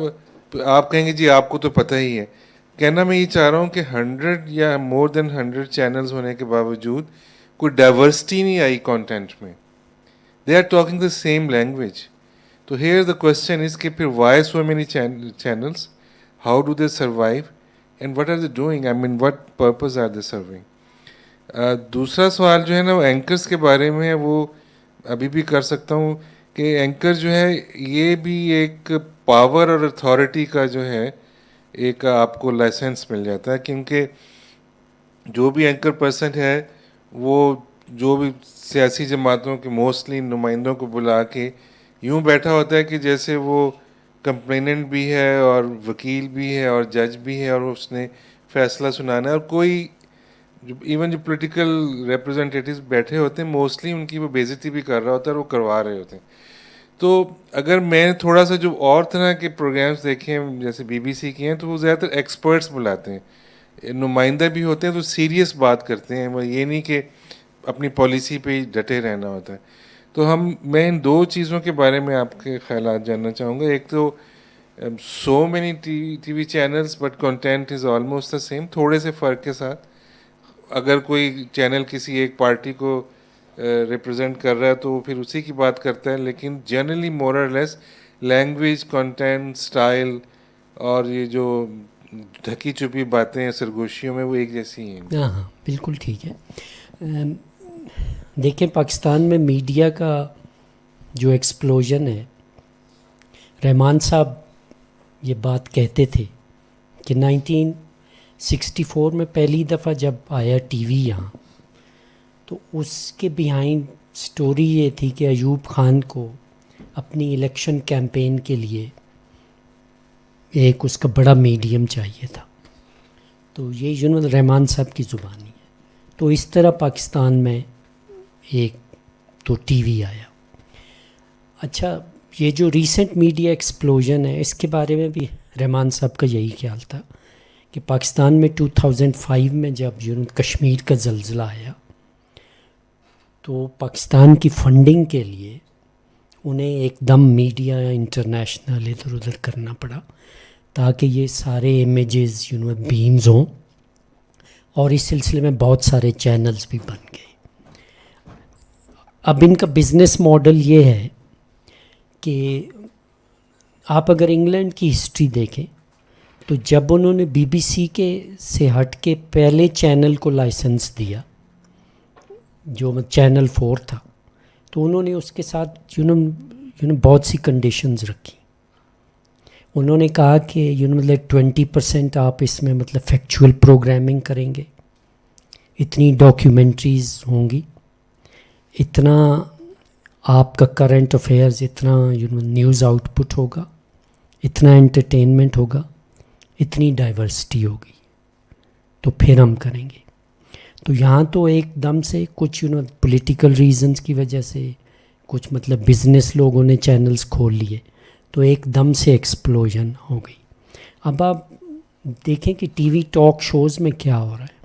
[SPEAKER 2] آپ کہیں گے جی آپ کو تو پتہ ہی ہے. کہنا میں یہ چاہ رہا ہوں کہ 100 یا مور دین 100 چینلز ہونے کے باوجود کوئی ڈائیورسٹی نہیں آئی کانٹینٹ میں. They are talking the same language. تو ہیئر دا کوشچن از کہ پھر why so many channels, how do they survive and what are they doing, I mean what purpose are they serving. دوسرا سوال جو ہے نا وہ اینکرس کے بارے میں ہے، وہ ابھی بھی کر سکتا ہوں کہ اینکر جو ہے یہ بھی ایک پاور اور اتھارٹی کا جو ہے ایک آپ کو لائسنس مل جاتا ہے، کیونکہ جو بھی اینکر پرسن ہے وہ جو بھی سیاسی جماعتوں کے موسٹلی نمائندوں کو بلا کے یوں بیٹھا ہوتا ہے کہ جیسے وہ کمپلیننٹ بھی ہے اور وکیل بھی ہے اور جج بھی ہے، اور اس نے فیصلہ سنانا ہے. اور کوئی ایون جو پولیٹیکل ریپرزنٹیٹیوز بیٹھے ہوتے ہیں موسٹلی ان کی وہ بے عزتی بھی کر رہا ہوتا ہے اور وہ کروا رہے ہوتے ہیں. تو اگر میں تھوڑا سا جو اور طرح کے پروگرامز دیکھیں جیسے BBC کے ہیں تو وہ زیادہ تر ایکسپرٹس بلاتے ہیں، نمائندہ بھی ہوتے ہیں تو سیریس بات کرتے ہیں، وہ یہ نہیں کہ اپنی پالیسی پہ ہی ڈٹے رہنا ہوتا ہے. تو میں ان دو چیزوں کے بارے میں آپ کے خیالات جاننا چاہوں گا. ایک تو so many T V channels but content is almost the same, تھوڑے سے فرق کے ساتھ. اگر کوئی چینل کسی ایک پارٹی کو ریپرزینٹ کر رہا ہے تو وہ پھر اسی کی بات کرتا ہے، لیکن جنرلی مور اور لیس لینگویج، کنٹینٹ، سٹائل اور یہ جو ڈھکی چھپی باتیں سرگوشیوں میں وہ ایک جیسی ہیں.
[SPEAKER 3] ہاں ہاں بالکل ٹھیک ہے. دیکھیں پاکستان میں میڈیا کا جو ایکسپلوژن ہے، رحمان صاحب یہ بات کہتے تھے کہ 1964 میں پہلی دفعہ جب آیا ٹی وی یہاں تو اس کے بیہائنڈ سٹوری یہ تھی کہ ایوب خان کو اپنی الیکشن کیمپین کے لیے ایک اس کا بڑا میڈیم چاہیے تھا. تو یہ رحمان صاحب کی زبانی ہے. تو اس طرح پاکستان میں ایک تو ٹی وی آیا. اچھا، یہ جو ریسنٹ میڈیا ایکسپلوژن ہے اس کے بارے میں بھی رحمان صاحب کا یہی خیال تھا کہ پاکستان میں 2005 میں جب کشمیر کا زلزلہ آیا تو پاکستان کی فنڈنگ کے لیے انہیں ایک دم میڈیا انٹرنیشنل ادھر ادھر کرنا پڑا تاکہ یہ سارے امیجز بیمز ہوں، اور اس سلسلے میں بہت سارے چینلز بھی بن گئے. اب ان کا بزنس ماڈل یہ ہے کہ آپ اگر انگلینڈ کی ہسٹری دیکھیں تو جب انہوں نے BBC کے سے ہٹ کے پہلے چینل کو لائسنس دیا جو چینل 4 تھا، تو انہوں نے اس کے ساتھ بہت سی کنڈیشنز رکھی. انہوں نے کہا کہ 20% آپ اس میں مطلب فیکچول پروگرامنگ کریں گے، اتنی ڈاکیومنٹریز ہوں گی، اتنا آپ کا کرنٹ افیئرز، اتنا نیوز آؤٹ پٹ ہوگا، اتنا انٹرٹینمنٹ ہوگا، اتنی ڈائیورسٹی ہوگی، تو پھر ہم کریں گے. تو یہاں تو ایک دم سے کچھ پولیٹیکل ریزنز کی وجہ سے کچھ مطلب بزنس لوگوں نے چینلز کھول لیے تو ایک دم سے ایکسپلوژن ہو گئی. اب آپ دیکھیں کہ ٹی وی ٹاک شوز میں کیا ہو رہا ہے.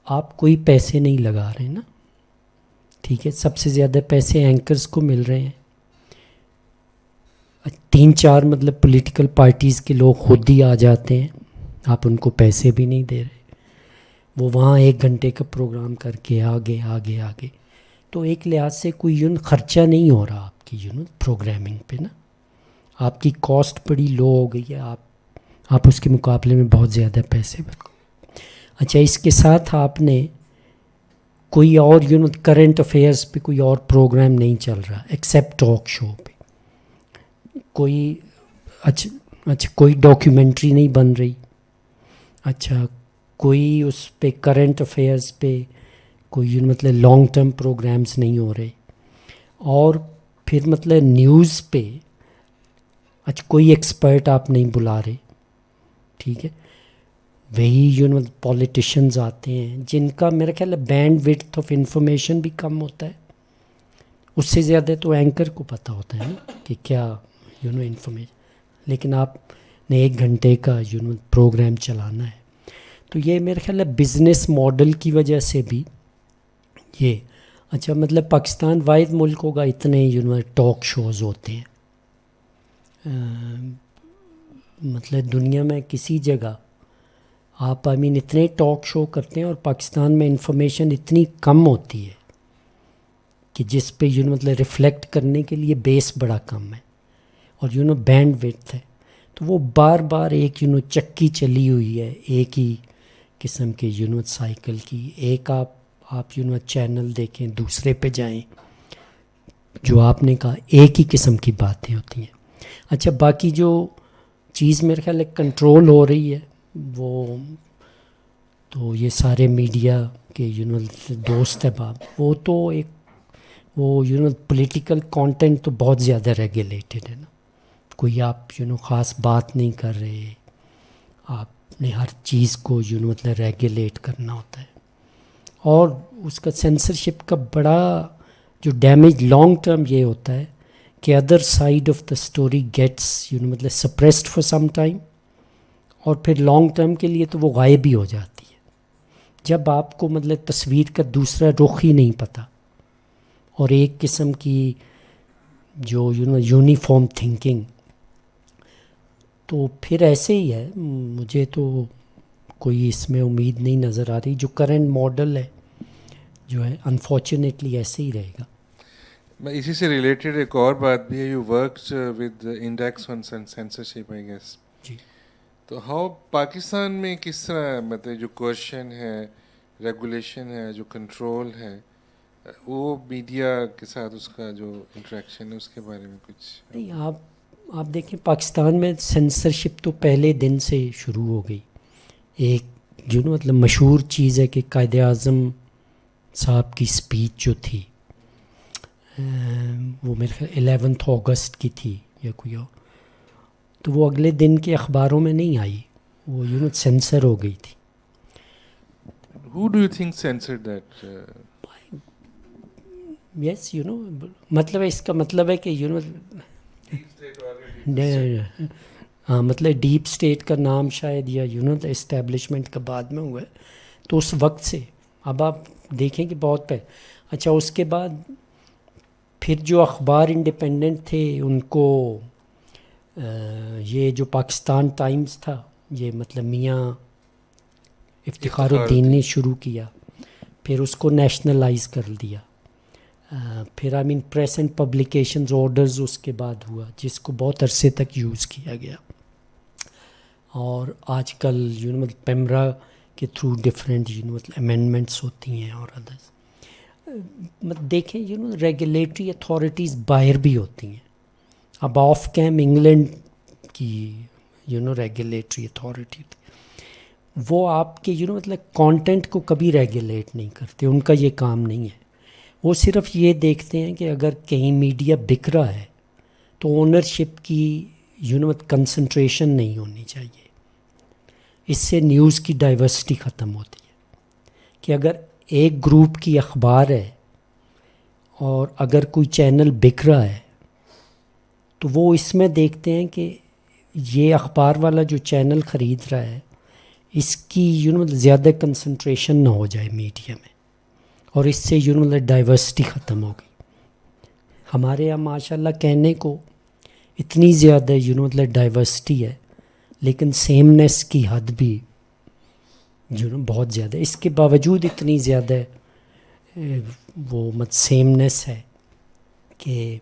[SPEAKER 3] آپ کوئی پیسے نہیں لگا رہے نا، ٹھیک ہے، سب سے زیادہ پیسے اینکرز کو مل رہے ہیں. 3-4 مطلب پولیٹیکل پارٹیز کے لوگ خود ہی آ جاتے ہیں، آپ ان کو پیسے بھی نہیں دے رہے، وہ وہاں 1 گھنٹے کا پروگرام کر کے آگے آگے آگے. تو ایک لحاظ سے کوئی خرچہ نہیں ہو رہا آپ کی پروگرامنگ پہ نا، آپ کی کاسٹ بڑی لو ہو گئی ہے. آپ آپ اس کے مقابلے میں بہت زیادہ پیسے بن. اچھا اس کے ساتھ آپ نے کوئی اور کرنٹ افیئرس پہ کوئی اور پروگرام نہیں چل رہا ایکسیپٹ ٹاک شو پہ, کوئی اچھا کوئی ڈاکیومنٹری نہیں بن رہی, اچھا کوئی اس پہ کرنٹ افیئرس پہ کوئی لانگ ٹرم پروگرامز نہیں ہو رہے, اور پھر نیوز پہ اچھا کوئی ایکسپرٹ آپ نہیں بلا رہے, ٹھیک ہے. وہی پولیٹیشنز آتے ہیں جن کا میرا خیال ہے بینڈ وڈتھ آف انفارمیشن بھی کم ہوتا ہے, اس سے زیادہ تو اینکر کو پتہ ہوتا ہے نا کہ کیا انفارمیشن, لیکن آپ نے 1 گھنٹے کا پروگرام چلانا ہے. تو یہ میرا خیال ہے بزنس ماڈل کی وجہ سے بھی یہ اچھا پاکستان واحد ملک ہوگا اتنے ٹاک شوز ہوتے ہیں, دنیا میں کسی جگہ آپ اتنے ٹاک شو کرتے ہیں اور پاکستان میں انفارمیشن اتنی کم ہوتی ہے کہ جس پہ ریفلیکٹ کرنے کے لیے بیس بڑا کم ہے اور بینڈ وڈتھ ہے. تو وہ بار بار ایک چکی چلی ہوئی ہے ایک ہی قسم کے سائیکل کی, ایک آپ چینل دیکھیں دوسرے پہ جائیں, جو آپ نے کہا ایک ہی قسم کی باتیں ہوتی ہیں. اچھا باقی جو چیز میرے خیال ہے کنٹرول ہو رہی ہے وہ تو یہ سارے میڈیا کے دوست احباب, وہ تو ایک وہ پولیٹیکل کانٹینٹ تو بہت زیادہ ریگولیٹڈ ہے نا, کوئی آپ خاص بات نہیں کر رہے, آپ نے ہر چیز کو ریگولیٹ کرنا ہوتا ہے, اور اس کا سینسرشپ کا بڑا جو ڈیمیج لانگ ٹرم یہ ہوتا ہے کہ other side of the story gets suppressed for some time, اور پھر لانگ ٹرم کے لیے تو وہ غائب ہی ہو جاتی ہے جب آپ کو تصویر کا دوسرا رخ ہی نہیں پتہ, اور ایک قسم کی جو یونیفارم تھنکنگ. تو پھر ایسے ہی ہے, مجھے تو کوئی اس میں امید نہیں نظر آ رہی, جو کرنٹ ماڈل ہے جو ہے انفارچونیٹلی ایسے ہی رہے گا.
[SPEAKER 2] میں اسی سے ریلیٹڈ ایک اور بات بھی ہے, you works with index on censorship I guess.
[SPEAKER 3] جی
[SPEAKER 2] تو ہاؤ پاکستان میں کس طرح جو کوشچن ہے, ریگولیشن ہے, جو کنٹرول ہے, وہ میڈیا کے ساتھ اس کا جو انٹریکشن ہے اس کے بارے میں کچھ
[SPEAKER 3] نہیں, آپ دیکھیں پاکستان میں سینسرشپ تو پہلے دن سے شروع ہو گئی. ایک مشہور چیز ہے کہ قائد اعظم صاحب کی اسپیچ جو تھی وہ میرے خیال 11 اگست کی تھی یا کوئی اور, تو وہ اگلے دن کے اخباروں میں نہیں آئی, وہ سینسر ہو گئی تھی.
[SPEAKER 2] Who do you think censored that?
[SPEAKER 3] یس اس کا مطلب ہے کہ ہاں ڈیپ اسٹیٹ کا نام شاید یا اسٹیبلشمنٹ کا بعد میں ہوا ہے, تو اس وقت سے اب آپ دیکھیں کہ بہت اچھا اس کے بعد پھر جو اخبار انڈیپینڈنٹ تھے ان کو یہ جو پاکستان ٹائمز تھا یہ میاں افتخار الدین نے شروع کیا, پھر اس کو نیشنلائز کر دیا, پھر پریس اینڈ پبلیکیشنز آرڈرز اس کے بعد ہوا جس کو بہت عرصے تک یوز کیا گیا, اور آج کل پیمرا کے تھرو ڈفرینٹ امینڈمنٹس ہوتی ہیں اور ادرس. دیکھیں ریگولیٹری اتھارٹیز باہر بھی ہوتی ہیں. اب آف کیم انگلینڈ کی ریگولیٹری اتھارٹی وہ آپ کے کانٹینٹ کو کبھی ریگولیٹ نہیں کرتے, ان کا یہ کام نہیں ہے. وہ صرف یہ دیکھتے ہیں کہ اگر کہیں میڈیا بک رہا ہے تو اونرشپ کی کنسنٹریشن نہیں ہونی چاہیے. اس سے نیوز کی ڈائیورسٹی ختم ہوتی ہے کہ اگر ایک گروپ کی اخبار ہے اور اگر کوئی چینل بک رہا ہے تو وہ اس میں دیکھتے ہیں کہ یہ اخبار والا جو چینل خرید رہا ہے اس کی زیادہ کنسنٹریشن نہ ہو جائے میڈیا میں, اور اس سے ڈائیورسٹی ختم ہو گئی. ہمارے یہاں ماشاء اللہ کہنے کو اتنی زیادہ ڈائیورسٹی ہے, لیکن سیمنس کی حد بھی بہت زیادہ. اس کے باوجود اتنی زیادہ وہ سیمنس ہے کہ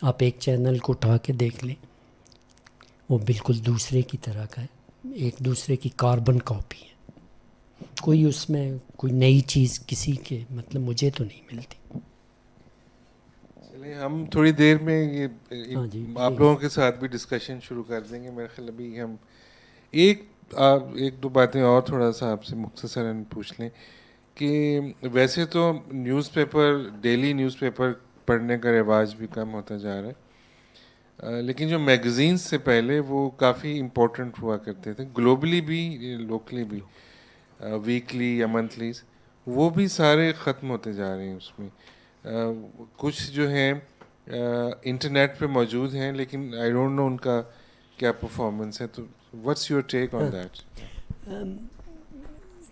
[SPEAKER 3] آپ ایک چینل کو اٹھا کے دیکھ لیں وہ بالکل دوسرے کی طرح کا ہے, ایک دوسرے کی کاربن کاپی ہیں. کوئی اس میں کوئی نئی چیز کسی کے مطلب مجھے تو نہیں ملتی.
[SPEAKER 2] چلیے ہم تھوڑی دیر میں یہ
[SPEAKER 3] ہاں جی
[SPEAKER 2] آپ لوگوں کے ساتھ بھی ڈسکشن شروع کر دیں گے. میرے خیال ابھی ہم ایک دو باتیں اور تھوڑا سا آپ سے مختصراً پوچھ لیں کہ ویسے تو news paper daily news paper پڑھنے کا رواج بھی کم ہوتا جا رہا ہے، لیکن جو میگزینس سے پہلے وہ کافی امپورٹنٹ ہوا کرتے تھے گلوبلی بھی لوکلی بھی، ویکلی یا منتھلیز، وہ بھی سارے ختم ہوتے جا رہے ہیں. اس میں کچھ جو ہیں انٹرنیٹ پہ موجود ہیں لیکن آئی ڈونٹ نو ان کا کیا پرفارمنس ہے. تو what's your take on that?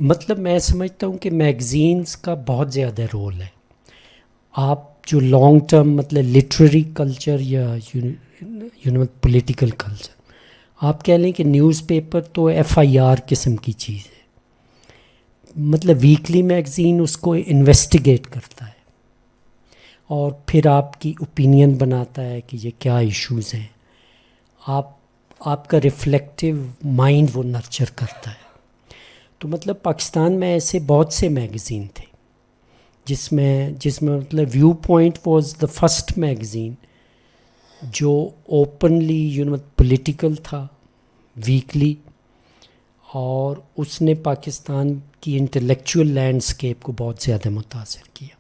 [SPEAKER 3] مطلب میں سمجھتا ہوں کہ میگزینس کا بہت زیادہ رول ہے. آپ جو لانگ ٹرم مطلب لٹریری کلچر یا پولیٹیکل کلچر، آپ کہہ لیں کہ نیوز پیپر تو ایف آئی آر قسم کی چیز ہے. مطلب ویکلی میگزین اس کو انویسٹیگیٹ کرتا ہے اور پھر آپ کی اوپینین بناتا ہے کہ یہ کیا ایشوز ہیں. آپ کا ریفلیکٹیو مائنڈ وہ نرچر کرتا ہے. تو مطلب پاکستان میں ایسے بہت سے میگزین تھے جس میں مطلب view point was the first magazine جو اوپنلی پولیٹیکل تھا، ویکلی، اور اس نے پاکستان کی انٹلیکچوئل لینڈسکیپ کو بہت زیادہ متاثر کیا،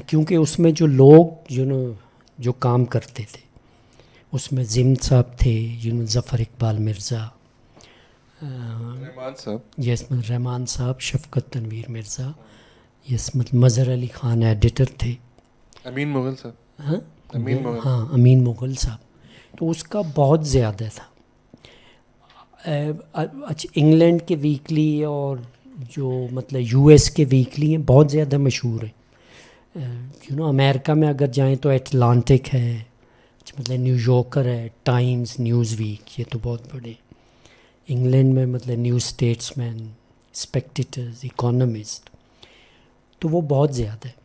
[SPEAKER 3] کیونکہ اس میں جو لوگ جو کام کرتے تھے اس میں زمد صاحب تھے، ظفر اقبال مرزا،
[SPEAKER 2] رحمان صاحب،
[SPEAKER 3] یسمت رحمان صاحب، شفقت تنویر مرزا، یسمت مظہر علی خان ایڈیٹر تھے،
[SPEAKER 2] امین مغل صاحب،
[SPEAKER 3] ہاں
[SPEAKER 2] امین مغل،
[SPEAKER 3] ہاں امین مغل صاحب. تو اس کا بہت زیادہ تھا. اچھا انگلینڈ کے ویکلی اور جو مطلب یو ایس کے ویکلی ہیں بہت زیادہ مشہور ہیں. امریکہ میں اگر جائیں تو اٹلانٹک ہے، مطلب نیو یارکر ہے، ٹائمز، نیوز ویک، یہ تو بہت بڑے. انگلینڈ میں مطلب نیو اسٹیٹس مین، اسپیکٹیٹرز، اکانومسٹ، تو وہ بہت زیادہ ہے.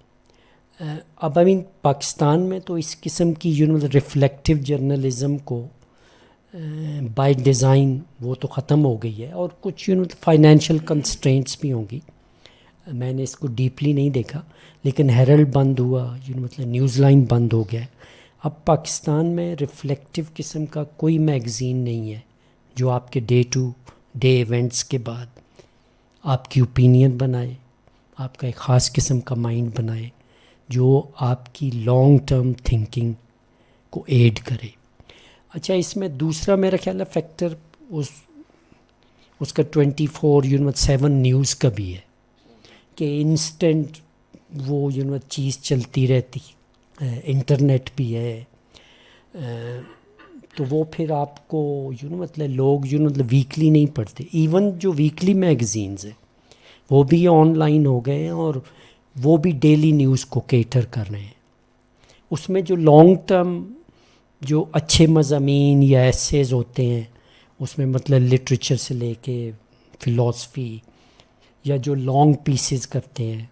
[SPEAKER 3] اب پاکستان میں تو اس قسم کی ریفلیکٹیو جرنلزم کو بائی ڈیزائن وہ تو ختم ہو گئی ہے، اور کچھ فائنینشیل کنسٹرینٹس بھی ہوں گی. میں نے اس کو ڈیپلی نہیں دیکھا، لیکن ہیرلڈ بند ہوا، مطلب نیوز لائن بند ہو گیا. اب پاکستان میں ریفلیکٹیو قسم کا کوئی میگزین نہیں ہے جو آپ کے ڈے ٹو ڈے ایونٹس کے بعد آپ کی اوپینین بنائے، آپ کا ایک خاص قسم کا مائنڈ بنائے، جو آپ کی لانگ ٹرم تھنکنگ کو ایڈ کرے. اچھا اس میں دوسرا میرا خیال ہے فیکٹر اس کا 24/7 نیوز کا بھی ہے کہ انسٹنٹ وہ چیز چلتی رہتی، انٹرنیٹ بھی ہے. تو وہ پھر آپ کو مطلب لوگ مطلب ویکلی نہیں پڑھتے. ایون جو ویکلی میگزینز ہیں وہ بھی آن لائن ہو گئے ہیں اور وہ بھی ڈیلی نیوز کو کیٹر کر رہے ہیں. اس میں جو لانگ ٹرم جو اچھے مضامین یا ایسیز ہوتے ہیں اس میں مطلب لٹریچر سے لے کے فلاسفی، یا جو لانگ پیسز کرتے ہیں،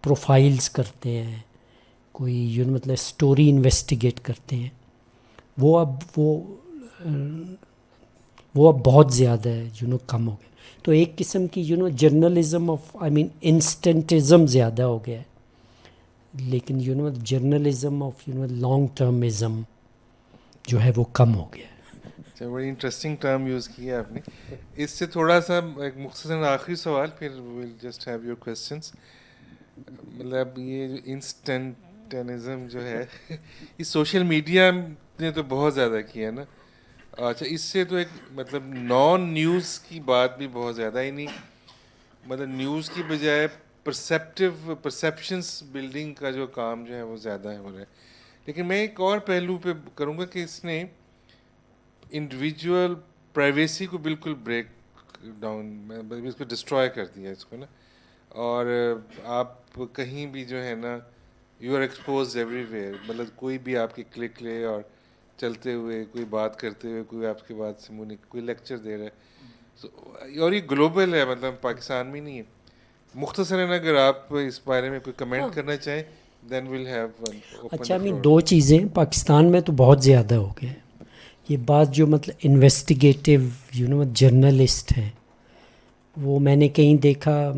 [SPEAKER 3] پروفائلز کرتے ہیں، کوئی مطلب سٹوری انویسٹیگیٹ کرتے ہیں، وہ اب بہت زیادہ ہے، کم ہو گیا. تو ایک قسم کی جرنلزم آف انسٹنٹزم زیادہ ہو گیا ہے، لیکن جرنلزم آف لانگ ٹرمزم جو ہے وہ کم ہو گیا ہے.
[SPEAKER 2] اچھا بڑی انٹرسٹنگ ٹرم یوز کیا آپ نے. اس سے تھوڑا سا ایک مختصراً آخری سوال، پھر well just have your questions. مطلب یہ جو انسٹنٹنزم جو ہے یہ سوشل میڈیا نے تو بہت زیادہ کیا نا. اچھا اس سے تو ایک مطلب نان نیوز کی بات بھی بہت زیادہ ہی نہیں، مطلب نیوز کی بجائے پرسیپشنس بلڈنگ کا جو کام جو ہے وہ زیادہ ہو رہا ہے. لیکن میں ایک اور پہلو پہ کروں گا کہ اس نے انڈیویجول پرائیویسی کو بالکل بریک ڈاؤن، اس کو ڈسٹروائے کر دیا اس کو نا. اور آپ کہیں بھی جو ہے نا you are expose everywhere, مطلب کوئی بھی آپ کی کلک لے اور چلتے ہوئے کوئی بات کرتے ہوئے کوئی آپ کے بات سے منہ کوئی لیکچر دے رہا ہے. اور یہ گلوبل ہے، مطلب پاکستان میں نہیں ہے. مختصراً اگر آپ اس بارے میں کوئی کمنٹ کرنا چاہیں then we'll have open
[SPEAKER 3] اچھا
[SPEAKER 2] the
[SPEAKER 3] میں
[SPEAKER 2] floor.
[SPEAKER 3] دو چیزیں پاکستان میں تو بہت زیادہ ہو گئے ہیں یہ بات جو مطلب انویسٹیگیٹو جرنلسٹ ہیں وہ میں نے کہیں دیکھا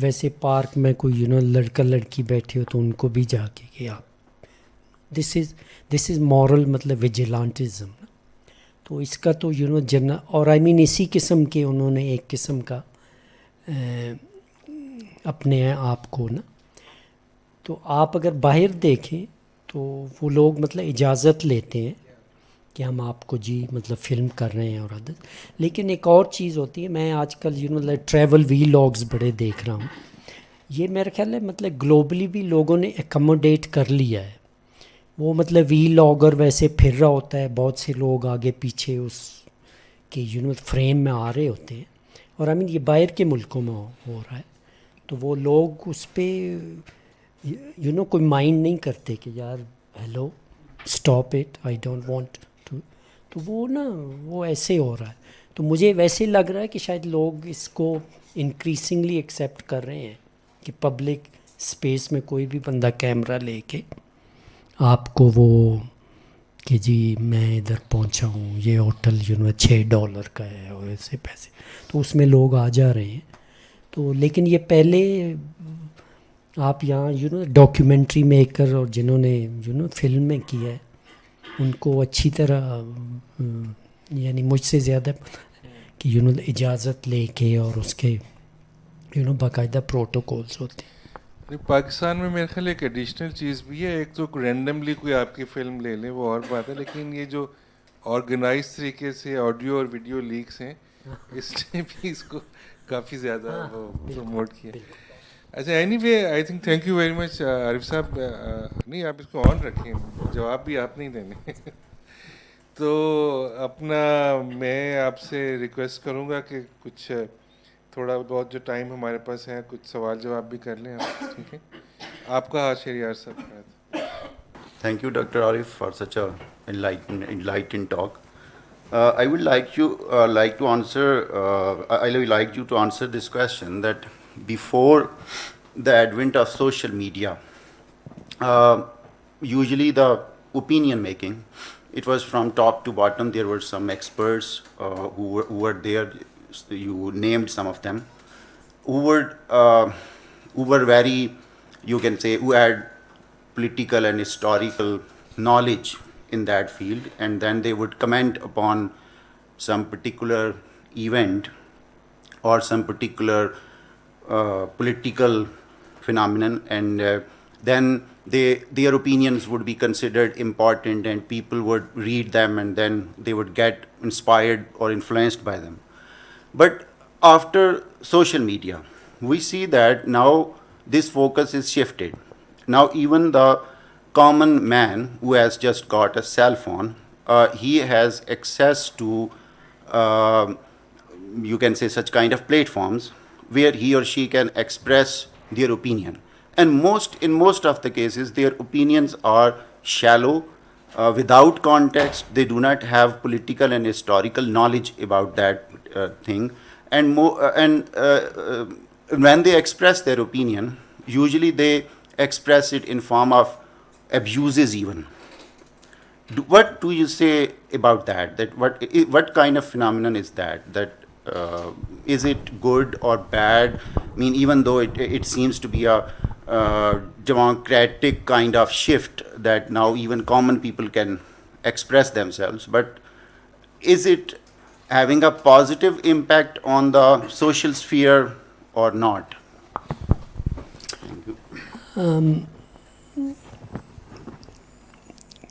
[SPEAKER 3] ویسے پارک میں کوئی لڑکا لڑکی بیٹھے ہو تو ان کو بھی جا کے کہ آپ دس از مورل مطلب ویجیلانٹزم تو اس کا تو جرنل اور آئی مین اسی قسم کے انہوں نے ایک قسم کا اپنے آپ کو نا تو آپ اگر باہر دیکھیں تو وہ لوگ مطلب اجازت لیتے ہیں کہ ہم آپ کو جی مطلب فلم کر رہے ہیں اور ادر لیکن ایک اور چیز ہوتی ہے میں آج کل ٹریول وی لاگز بڑے دیکھ رہا ہوں یہ میرا خیال ہے مطلب گلوبلی بھی لوگوں نے ایکموڈیٹ کر لیا ہے وہ مطلب وی لاگر ویسے پھر رہا ہوتا ہے بہت سے لوگ آگے پیچھے اس کے فریم میں آ رہے ہوتے ہیں اور آئی مین یہ باہر کے ملکوں میں ہو رہا ہے تو وہ لوگ اس پہ کوئی مائنڈ نہیں کرتے کہ یار hello stop it I don't want to تو وہ نا وہ ایسے ہو رہا ہے تو مجھے ویسے لگ رہا ہے کہ شاید لوگ اس کو انکریزنگلی ایکسیپٹ کر رہے ہیں کہ پبلک اسپیس میں کوئی بھی بندہ کیمرہ لے کے آپ کو وہ کہ جی میں ادھر پہنچا ہوں یہ ہوٹل $6 کا ہے اور ایسے پیسے تو اس میں لوگ آ جا رہے ہیں تو لیکن یہ پہلے آپ یہاں ڈاکیومنٹری میکر اور جنہوں نے فلم میں کیا ہے ان کو اچھی طرح یعنی مجھ سے زیادہ کہ اجازت لے کے اور اس کے باقاعدہ پروٹوکولز ہوتے ہیں
[SPEAKER 2] پاکستان میں میرے خیال ایک ایڈیشنل چیز بھی ہے ایک تو رینڈملی کوئی آپ کی فلم لے لیں وہ اور بات ہے لیکن یہ جو آرگنائز طریقے سے آڈیو اور ویڈیو لیکس ہیں اس نے بھی اس کو کافی زیادہ وہ پروموٹ کیا. اچھا anyway I think thank you very much Arif صاحب. نہیں آپ اس کو آن رکھیں جواب بھی آپ نہیں دینے. تو اپنا میں آپ سے ریکویسٹ کروں گا کہ کچھ تھوڑا بہت جو ٹائم ہمارے پاس ہے کچھ سوال جواب بھی کر لیں آپ. ٹھیک ہے آپ کا ہاتھ شہریار صاحب.
[SPEAKER 4] Thank you, Dr. Arif, for such a enlightened talk. I would like to answer. I would like you to answer this question that before the advent of social media, usually the opinion making, it was from top to bottom. There were some experts who were there. You named some of them, who were very, you can say, who had political and historical knowledge in that field, and then they would comment upon some particular event or some particular political phenomenon, and then their opinions would be considered important and people would read them and then they would get inspired or influenced by them. But after social media, we see that now this focus is shifted. Now even the common man who has just got a cell phone, he has access to, you can say, such kind of platforms where he or she can express their opinion. And in most of the cases, their opinions are shallow, without context. They do not have political and historical knowledge about that thing. And when they express their opinion, usually they express it in form of abuses even. What do you say about that? What kind of phenomenon is that? Is it good or bad? I mean, even though it seems to be a democratic kind of shift that now even common people can express themselves, but is it having a positive impact on the social sphere or not?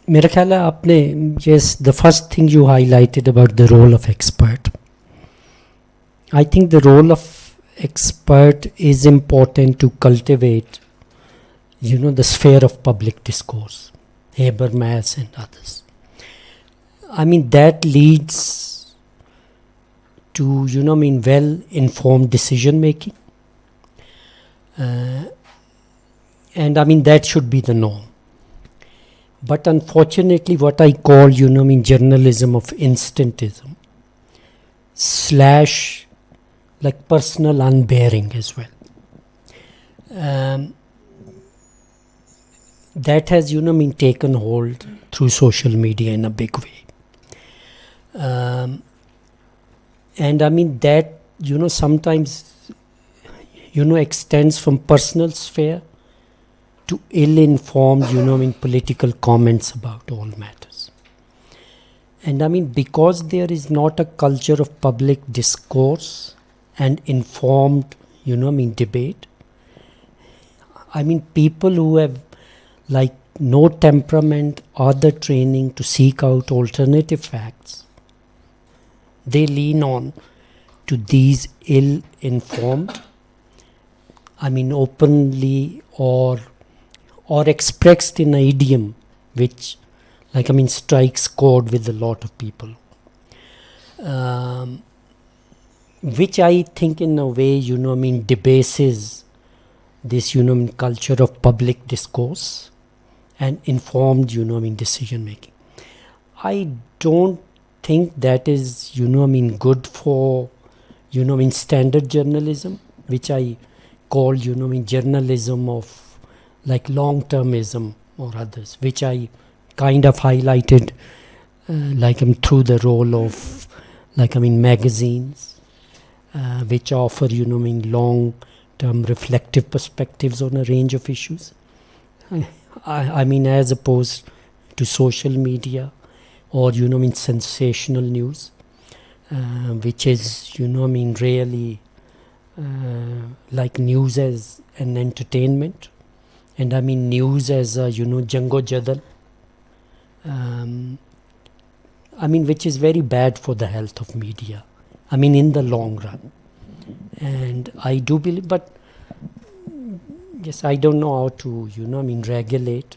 [SPEAKER 3] میرا خیال ہے آپ نے yes the first thing you highlighted about the role of expert. I think the role of expert is important to cultivate the sphere of public discourse, Habermas and others. I mean, that leads to, well-informed decision making. And I mean, that should be the norm. But unfortunately, what I call, journalism of instantism / like personal unbearing as well. that has, taken hold through social media in a big way. And I mean that, sometimes, extends from personal sphere to ill-informed, political comments about all matters. And I mean, because there is not a culture of public discourse and informed, debate, I mean, people who have like no temperament or the training to seek out alternative facts, they lean on to these ill-informed, I mean, openly or expressed in an idiom which, like, I mean, strikes chord with a lot of people. Which I think in a way, debases this, culture of public discourse and informed, decision making. I don't think that is, good for, standard journalism, which I call, journalism of like long-termism or others, which I kind of highlighted, through the role of, magazines, which offer, long-term reflective perspectives on a range of issues. I mean, as opposed to social media or, sensational news, which is, really like news as an entertainment. And I mean news as a, jango jadal. I mean, which is very bad for the health of media. I mean, in the long run. And I do believe, but yes, I don't know how to, regulate.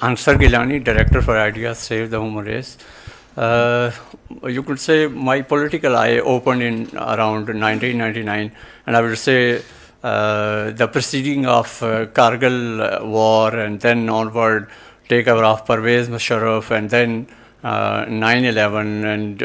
[SPEAKER 5] Ansar Gilani, Director for Ideas Save the Human Race. You could say my political eye opened in around 1999, and I would say the proceeding of Kargil war and then onward takeover of Pervez Musharraf and then 9/11, and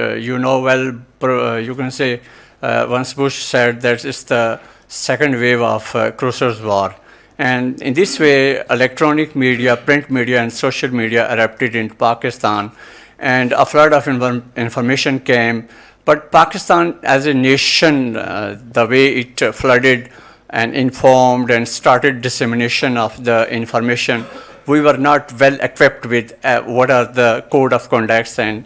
[SPEAKER 5] you can say once Bush said that it's the second wave of Khrushchev's war. And in this way, electronic media, print media, and social media erupted in Pakistan, and a flood of information came. But Pakistan as a nation, the way it flooded and informed and started dissemination of the information, we were not well equipped with what are the code of conducts and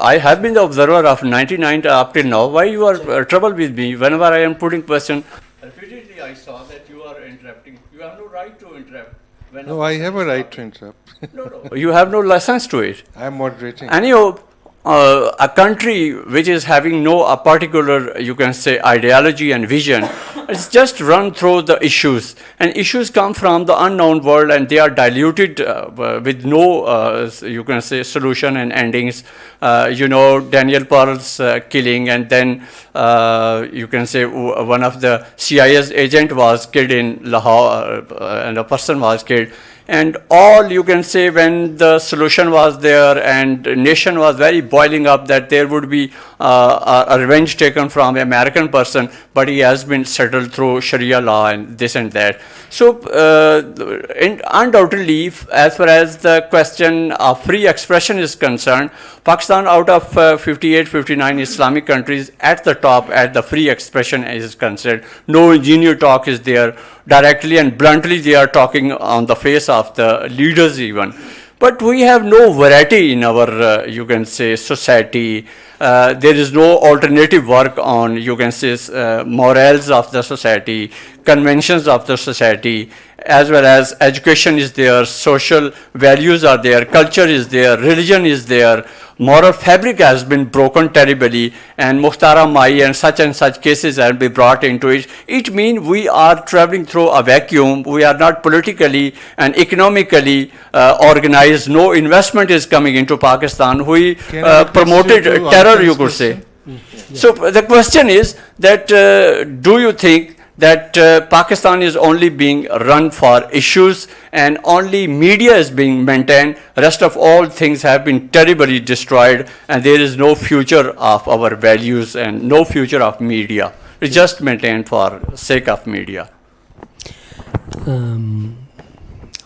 [SPEAKER 5] I have been the observer of 99 up till now. Why you are troubled with me whenever I am putting question? Repeatedly I saw that you are interrupting. You have no right to interrupt.
[SPEAKER 2] No, I have a right to interrupt.
[SPEAKER 5] No, you have no license to it.
[SPEAKER 2] I am moderating.
[SPEAKER 5] Anyhow, a country which is having no particular, you can say, ideology and vision, it's just run through the issues. And issues come from the unknown world and they are diluted with no, you can say, solution and endings. Daniel Pearl's killing, and then you can say one of the CIA's agent was killed in Lahore and a person was killed. And all you can say when the solution was there and nation was very boiling up that there would be a revenge taken from an American person, but he has been settled through Sharia law and this and that. So undoubtedly, as far as the question of free expression is concerned, Pakistan out of 58, 59 Islamic countries at the top at the free expression is concerned. No engineer talk is there. Directly and bluntly they are talking on the face of the leaders even. But we have no variety in our, you can say, society. There is no alternative work on, you can say, morals of the society, conventions of the society, as well as education is there, social values are there, culture is there, religion is there. Moral fabric has been broken terribly, and Mukhtara Mai and such cases have been brought into it. It means we are traveling through a vacuum. We are not politically and economically organized. No investment is coming into Pakistan. We promoted terror, you could say. So the question is that do you think that Pakistan is only being run for issues and only media is being maintained. Rest of all things have been terribly destroyed, and there is no future of our values and no future of media. It's just maintained for sake of media.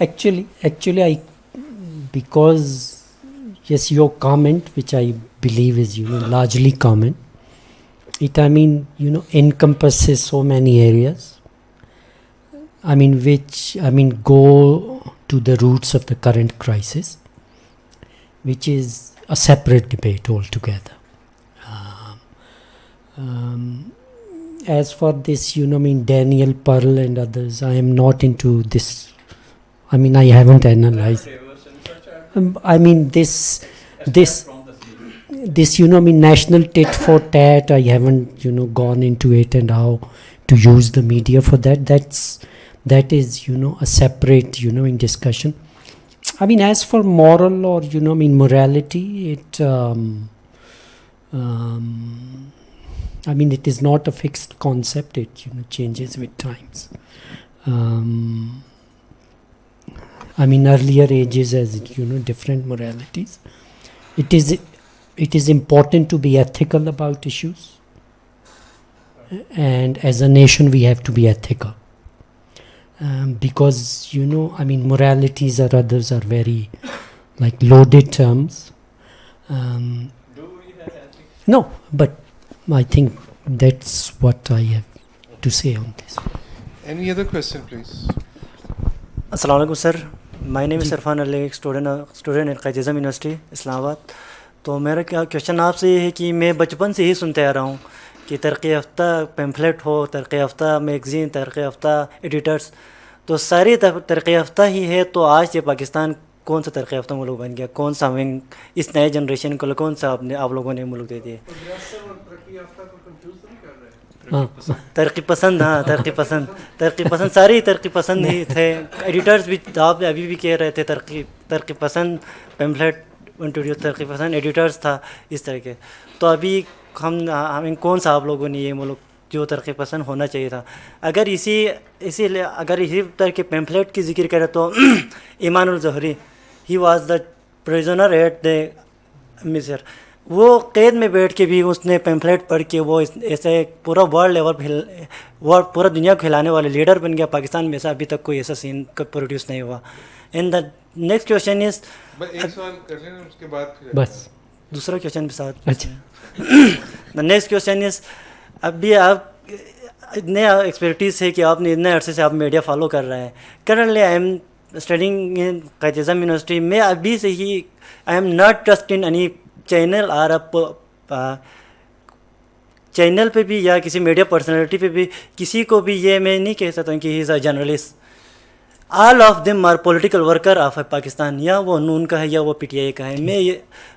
[SPEAKER 3] actually I because yes, your comment, which I believe is largely common, it encompasses so many areas, which go to the roots of the current crisis, which is a separate debate altogether. As for this, Daniel Pearl and others, I am not into this. I haven't analyzed. This national tit for tat, I haven't, gone into it and how to use the media for that. That is, a separate, in discussion. As for moral or, morality, it, it is not a fixed concept. It, changes with times. Earlier ages as, different moralities. It is important to be ethical about issues. And as a nation, we have to be ethical. Because, moralities or others are very, loaded terms. No, but I think that's what I have to say on this.
[SPEAKER 2] Any other question, please?
[SPEAKER 6] Assalamu alaikum, sir. My name is Irfan Ali, student at Qaid Azam University, Islamabad. تو میرا کیا question آپ سے یہ ہے کہ میں بچپن سے ہی سنتے آ رہا ہوں کہ ترقی یافتہ پیمفلیٹ ہو، ترقی یافتہ میگزین، ترقی یافتہ ایڈیٹرس، تو ساری ترقی یافتہ ہی ہے. تو آج یہ پاکستان کون سا ترقی یافتہ ملک بن گیا؟ کون سا ہمیں اس نئے جنریشن کو کون سا آپ لوگوں نے ملک دے دیے؟ ترقی پسند، ہاں ترقی پسند ساری ترقی پسند ہی تھے. ایڈیٹرس بھی آپ ابھی بھی کہہ رہے تھے ترقی پسند پیمفلیٹ انٹروڈیوس، ترقی پسند ایڈیٹرس تھا اس طرح کے. تو ابھی ہمیں کون سا آپ لوگوں نے یہ ملک جو ترقی پسند ہونا چاہیے تھا؟ اگر اسی طرح کے پیمفلیٹ کی ذکر کرے تو Ayman al Zawahiri, he was the prisoner at the مصر. وہ قید میں بیٹھ کے بھی اس نے پیمفلیٹ پڑھ کے وہ ایسے پورا ورلڈ لیول پورا دنیا کو کھلانے والے لیڈر بن گیا. پاکستان میں سے ابھی تک کوئی ایسا سین پروڈیوس نہیں ہوا. اینڈ دا نیکسٹ کویشچن از،
[SPEAKER 3] بس
[SPEAKER 6] دوسرا کویشچن بھی ساتھ.
[SPEAKER 3] اچھا،
[SPEAKER 6] دا نیکسٹ کویشچن از، ابھی آپ اتنے ایکسپرٹیز ہے کہ آپ نے اتنے عرصے سے آپ میڈیا فالو کر رہے ہیں. Currently I am studying in Quaid Azam university. میں ابھی سے ہی I M not trust in any channel اور چینل پہ بھی یا کسی میڈیا پرسنالٹی پہ بھی کسی کو بھی یہ میں نہیں کہہ سکتا ہوں کہ he is a journalist. All of them are political worker of Pakistan, یا وہ نون کا ہے یا وہ پی ٹی آئی کا ہے. میں یہ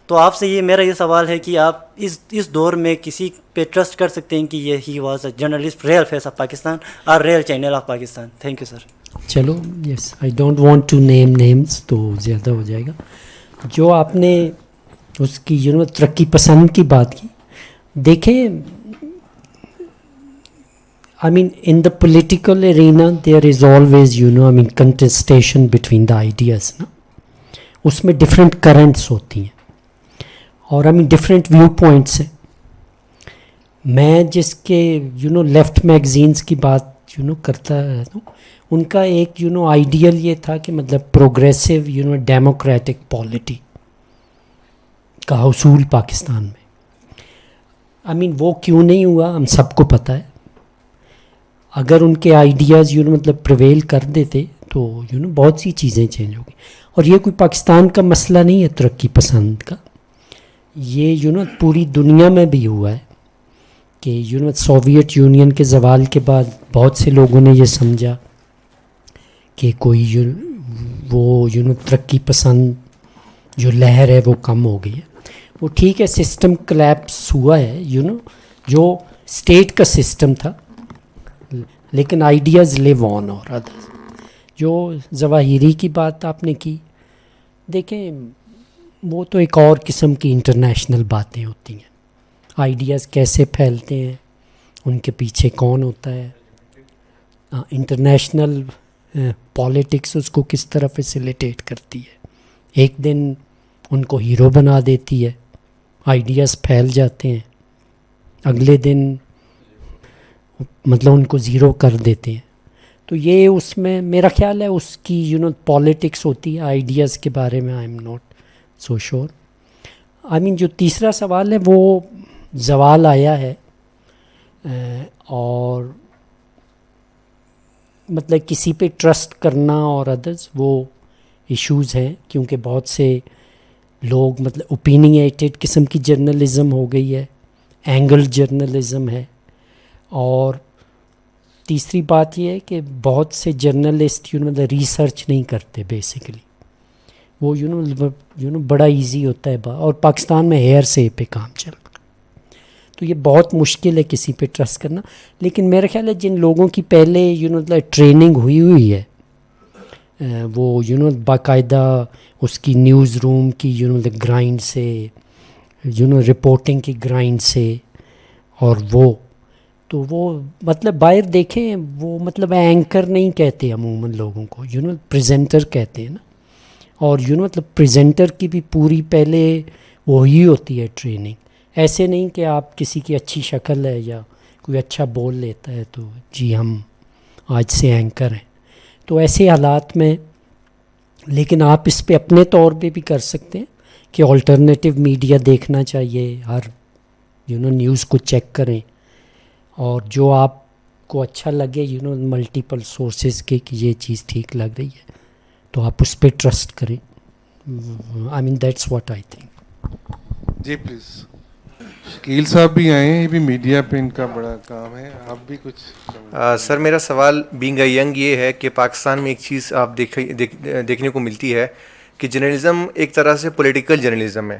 [SPEAKER 6] تو آپ سے یہ میرا یہ سوال ہے کہ آپ اس دور میں کسی پہ ٹرسٹ کر سکتے ہیں کہ یہ he was a journalist, real face of Pakistan اور real channel of Pakistan? Thank you sir.
[SPEAKER 3] چلو، yes, I don't want to name names, تو زیادہ ہو جائے گا. جو آپ نے اس کی ترقی پسند کی بات کی، دیکھیں in the political arena there is always contestation between the ideas نا. اس میں different currents ہوتی ہیں اور different view points ہیں. میں جس کے لیفٹ میگزینس کی بات کرتا ہوں، ان کا ایک آئیڈیل یہ تھا کہ مطلب پروگریسو ڈیموکریٹک پالیٹی کا حصول پاکستان میں. وہ کیوں نہیں ہوا ہم سب کو پتہ ہے. اگر ان کے آئیڈیاز مطلب پریویل کر دیتے تو بہت سی چیزیں چینج ہو گئی. اور یہ کوئی پاکستان کا مسئلہ نہیں ہے ترقی پسند کا، یہ پوری دنیا میں بھی ہوا ہے کہ سوویت یونین کے زوال کے بعد بہت سے لوگوں نے یہ سمجھا کہ کوئی وہ ترقی پسند جو لہر ہے وہ کم ہو گئی ہے. وہ ٹھیک ہے، سسٹم کلیپس ہوا ہے جو اسٹیٹ کا سسٹم تھا، لیکن آئیڈیاز لیو آن. اور ادرس جو ظواہری کی بات آپ نے کی، دیکھیں وہ تو ایک اور قسم کی انٹرنیشنل باتیں ہوتی ہیں. آئیڈیاز کیسے پھیلتے ہیں, ان کے پیچھے کون ہوتا ہے, انٹرنیشنل پالیٹکس اس کو کس طرح فیسیلیٹیٹ کرتی ہے. ایک دن ان کو ہیرو بنا دیتی ہے, آئیڈیاز پھیل جاتے ہیں, اگلے دن مطلب ان کو زیرو کر دیتے ہیں. تو یہ اس میں میرا خیال ہے اس کی پالیٹکس ہوتی ہے. آئیڈیاز کے بارے میں آئی ایم ناٹ سو شور. آئی مین جو تیسرا سوال ہے وہ زوال آیا ہے, اور مطلب کسی پہ ٹرسٹ کرنا اور ادرز وہ ایشوز ہیں, کیونکہ بہت سے لوگ مطلب اوپینیٹیڈ قسم کی جرنلزم ہو گئی ہے, اینگل جرنلزم ہے. اور تیسری بات یہ ہے کہ بہت سے جرنلسٹ مطلب ریسرچ نہیں کرتے بیسیکلی. وہ بڑا ایزی ہوتا ہے اور پاکستان میں ہیئر سے پہ کام چل رہا, تو یہ بہت مشکل ہے کسی پہ ٹرسٹ کرنا. لیکن میرا خیال ہے جن لوگوں کی پہلے ٹریننگ ہوئی ہے, وہ باقاعدہ اس کی نیوز روم کی گرائنڈ سے, رپورٹنگ کی گرائنڈ سے, اور وہ تو وہ مطلب باہر دیکھیں وہ مطلب اینکر نہیں کہتے عموماً لوگوں کو, پریزنٹر کہتے ہیں نا. اور مطلب پریزنٹر کی بھی پوری پہلے وہی ہوتی ہے ٹریننگ. ایسے نہیں کہ آپ کسی کی اچھی شکل ہے یا کوئی اچھا بول لیتا ہے تو جی ہم آج سے اینکر ہیں. تو ایسے حالات میں لیکن آپ اس پہ اپنے طور پہ بھی کر سکتے ہیں کہ آلٹرنیٹیو میڈیا دیکھنا چاہیے, ہر نیوز کو چیک کریں, اور جو آپ کو اچھا لگے ملٹیپل سورسز کے کہ یہ چیز ٹھیک لگ رہی ہے تو آپ اس پہ ٹرسٹ کریں. I mean that's what I think.
[SPEAKER 2] جی پلیز. شکیل صاحب بھی آئے ہیں, یہ بھی میڈیا پہ ان کا بڑا کام ہے, آپ بھی کچھ.
[SPEAKER 7] سر میرا سوال بینگ اے ینگ یہ ہے کہ پاکستان میں ایک چیز آپ دیکھنے کو ملتی ہے کہ جرنلزم ایک طرح سے پولیٹیکل جرنلزم ہے,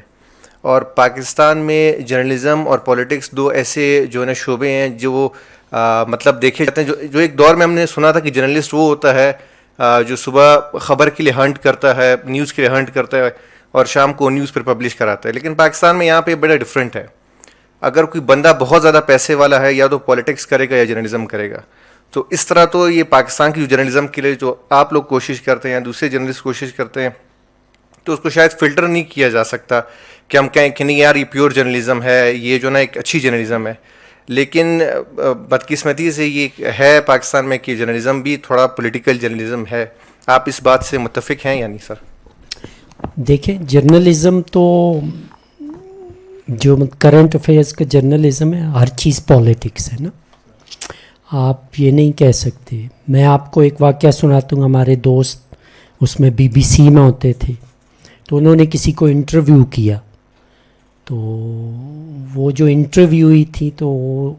[SPEAKER 7] اور پاکستان میں جرنلزم اور پولیٹکس دو ایسے جو ہے نا شعبے ہیں جو مطلب دیکھے جاتے ہیں. جو ایک دور میں ہم نے سنا تھا کہ جرنلسٹ وہ ہوتا ہے جو صبح خبر کے لیے ہنٹ کرتا ہے, نیوز کے لیے ہنٹ کرتا ہے, اور شام کو نیوز پر پبلش کراتا ہے. لیکن پاکستان میں یہاں پہ بڑا ڈفرینٹ ہے. اگر کوئی بندہ بہت زیادہ پیسے والا ہے یا تو پولیٹکس کرے گا یا جرنلزم کرے گا. تو اس طرح تو یہ پاکستان کی جو جرنلزم کے لیے جو آپ لوگ کوشش کرتے ہیں یا دوسرے جرنلسٹ کوشش کرتے ہیں تو اس کو شاید فلٹر نہیں کیا جا سکتا کہ ہم کہیں کہ نہیں یار یہ پیور جرنلزم ہے, یہ جو نا ایک اچھی جرنلزم ہے. لیکن بدقسمتی سے یہ ہے پاکستان میں کہ جرنلزم بھی تھوڑا پولیٹیکل جرنلزم ہے. آپ اس بات سے متفق ہیں یا نہیں سر؟
[SPEAKER 3] دیکھیں جرنلزم تو جو کرنٹ افیئرس کا جرنلزم ہے ہر چیز پالیٹکس ہے نا. آپ یہ نہیں کہہ سکتے. میں آپ کو ایک واقعہ سناتا ہوں. ہمارے دوست اس میں BBC میں ہوتے تھے, تو انہوں نے کسی کو انٹرویو کیا, تو وہ جو انٹرویو ہوئی تھی تو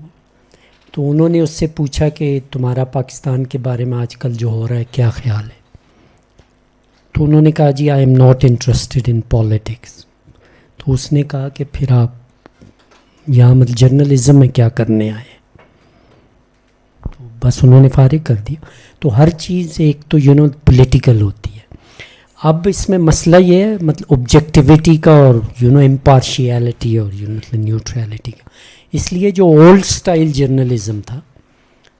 [SPEAKER 3] انہوں نے اس سے پوچھا کہ تمہارا پاکستان کے بارے میں آج کل جو ہو رہا ہے کیا خیال ہے. تو انہوں نے کہا جی I am not interested in politics. تو اس نے کہا کہ پھر آپ یہاں مطلب جرنلزم میں کیا کرنے آئے. تو بس انہوں نے فارغ کر دیا. تو ہر چیز ایک تو پولیٹیکل ہوتی ہے. اب اس میں مسئلہ یہ ہے مطلب آبجیکٹیوٹی کا اور امپارشیلٹی اور مطلب نیوٹریلٹی کا. اس لیے جو اولڈ سٹائل جرنلزم تھا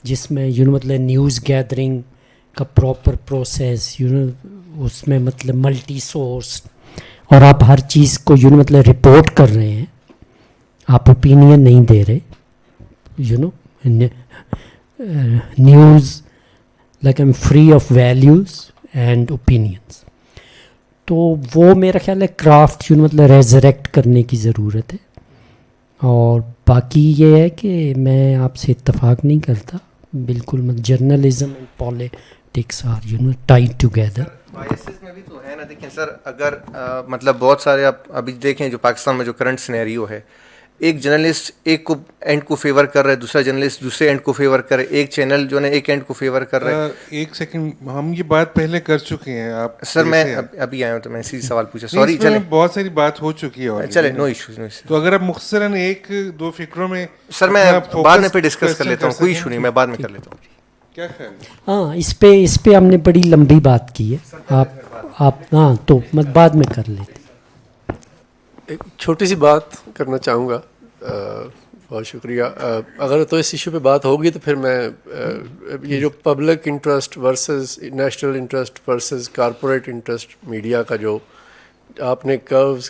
[SPEAKER 3] جس میں مطلب نیوز گیدرنگ کا پراپر پروسیس, اس میں مطلب ملٹی سورس, اور آپ ہر چیز کو مطلب رپورٹ کر رہے ہیں, آپ اوپینین نہیں دے رہے. News like am free of values and opinions. تو وہ میرا خیال ہے کرافٹ مطلب ریزریکٹ کرنے کی ضرورت ہے. اور باقی یہ ہے کہ میں آپ سے اتفاق نہیں کرتا بالکل. مطلب journalism and politics are tied together.
[SPEAKER 7] Biases میں بھی تو ہے نا. دیکھیں سر, اگر مطلب بہت سارے آپ ابھی دیکھیں جو پاکستان میں جو کرنٹ سینیریو ہے, ایک جرنلسٹ ایک کو اینڈ کو فیور کر رہا ہے, دوسرا جرنلسٹ دوسرے اینڈ کو فیور کر رہا ہے, ایک چینل جو ہے ایک اینڈ کو فیور کر رہا ہے.
[SPEAKER 2] ایک سیکنڈ, ہم یہ بات پہلے کر چکے ہیں. آپ
[SPEAKER 7] سر میں ابھی آیا ہوں تو میں اسی سوال پوچھا, سوری.
[SPEAKER 2] چلیں بہت ساری بات ہو چکی ہے,
[SPEAKER 7] چلے نو ایشوز.
[SPEAKER 2] تو اگر آپ مختصراً ایک دو فکروں میں
[SPEAKER 7] سر میں بعد میں پہ ڈسکس کر لیتا ہوں, کوئی ایشو نہیں, میں بعد میں کر لیتا ہوں.
[SPEAKER 2] کیا خیال ہے؟
[SPEAKER 3] ہاں اس پہ ہم نے بڑی لمبی بات کی ہے. آپ ہاں تو بعد میں کر لیتے.
[SPEAKER 8] ایک چھوٹی سی بات کرنا چاہوں گا. بہت شکریہ. اگر تو اس ایشو پہ بات ہوگی تو پھر میں یہ جو public interest versus national interest versus corporate interest media کا جو آپ نے کروز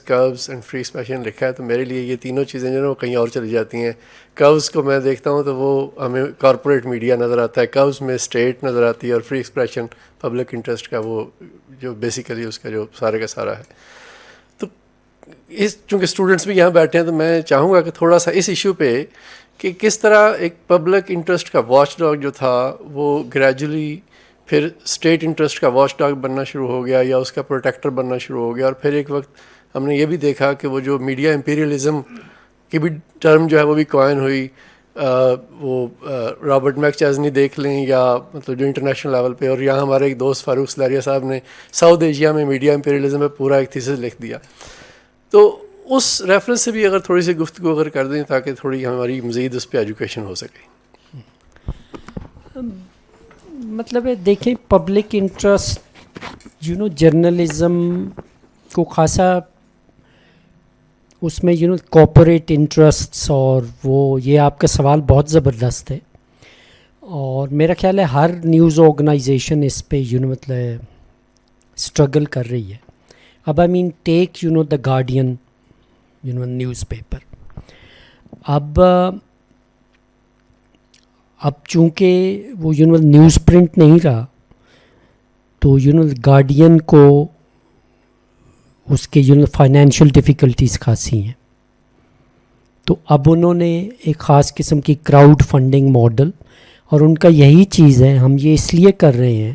[SPEAKER 8] اینڈ فری ایکسپریشن لکھا ہے، تو میرے لیے یہ تینوں چیزیں جو ہے وہ کہیں اور چلی جاتی ہیں. کروز کو میں دیکھتا ہوں تو وہ ہمیں کارپوریٹ میڈیا نظر آتا ہے، کروز میں اسٹیٹ نظر آتی ہے، اور فری ایکسپریشن پبلک انٹرسٹ کا وہ جو بیسیکلی اس کا جو سارے کا سارا ہے. تو چونکہ اسٹوڈنٹس بھی یہاں بیٹھے ہیں تو میں چاہوں گا کہ تھوڑا سا اس ایشو پہ کہ کس طرح ایک پبلک انٹرسٹ کا واچ ڈاگ جو تھا وہ گریجولی پھر اسٹیٹ انٹرسٹ کا واچ ڈاگ بننا شروع ہو گیا یا اس کا پروٹیکٹر بننا شروع ہو گیا. اور پھر ایک وقت ہم نے یہ بھی دیکھا کہ وہ جو میڈیا امپیریلزم کی بھی ٹرم جو ہے وہ بھی کوائن ہوئی. وہ رابرٹ میک چیزنی دیکھ لیں یا مطلب جو انٹرنیشنل لیول پہ، اور یہاں ہمارے ایک دوست فاروق سلاریا صاحب نے ساؤتھ ایشیا میں میڈیا امپیریلزم میں پورا ایک تھیسس لکھ دیا. تو اس ریفرنس سے بھی اگر تھوڑی سی گفتگو اگر کر دیں تاکہ تھوڑی ہماری مزید اس پہ ایجوکیشن ہو سکے.
[SPEAKER 3] مطلب ہے دیکھیں پبلک انٹرسٹ جرنلزم کو خاصا اس میں کارپوریٹ انٹرسٹس، اور وہ یہ آپ کا سوال بہت زبردست ہے، اور میرا خیال ہے ہر نیوز آرگنائزیشن اس پہ مطلب اسٹرگل کر رہی ہے. اب آئی مین ٹیک دا گارڈین نیوز پیپر. اب چونکہ وہ نیوز پرنٹ نہیں رہا تو گارڈین کو اس کے فائنینشیل ڈیفیکلٹیز خاصی ہیں. تو اب انہوں نے ایک خاص قسم کی کراؤڈ فنڈنگ ماڈل، اور ان کا یہی چیز ہے، ہم یہ اس لیے کر رہے ہیں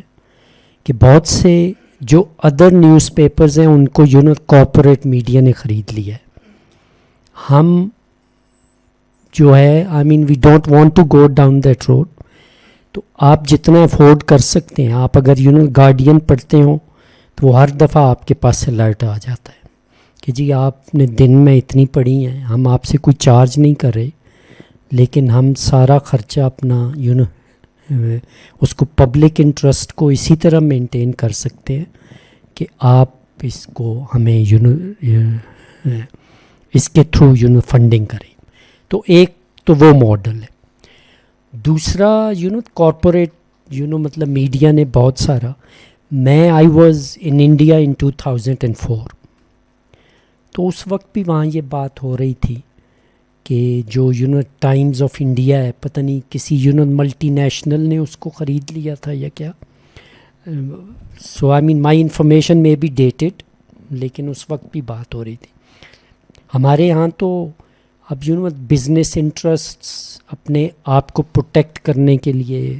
[SPEAKER 3] کہ بہت سے جو ادر نیوز پیپرز ہیں ان کو کارپوریٹ میڈیا نے خرید لیا ہے. ہم جو ہے I mean we don't want to go down that road. تو آپ جتنا افورڈ کر سکتے ہیں، آپ اگر گارڈین پڑھتے ہوں تو وہ ہر دفعہ آپ کے پاس الرٹ آ جاتا ہے کہ جی آپ نے دن میں اتنی پڑھی ہیں، ہم آپ سے کوئی چارج نہیں کر رہے، لیکن ہم سارا خرچہ اپنا اس کو پبلک انٹرسٹ کو اسی طرح مینٹین کر سکتے ہیں کہ آپ اس کو ہمیں اس کے تھرو فنڈنگ کریں. تو ایک تو وہ ماڈل ہے. دوسرا کارپوریٹ مطلب میڈیا نے بہت سارا، میں آئی واز ان انڈیا ان 2004، تو اس وقت بھی وہاں یہ بات ہو رہی تھی کہ جو ٹائمز آف انڈیا ہے، پتہ نہیں کسی ملٹی نیشنل نے اس کو خرید لیا تھا یا کیا. سو آئی مین مائی انفارمیشن میں بھی ڈیٹڈ، لیکن اس وقت بھی بات ہو رہی تھی. ہمارے یہاں تو اب بزنس انٹرسٹس اپنے آپ کو پروٹیکٹ کرنے کے لیے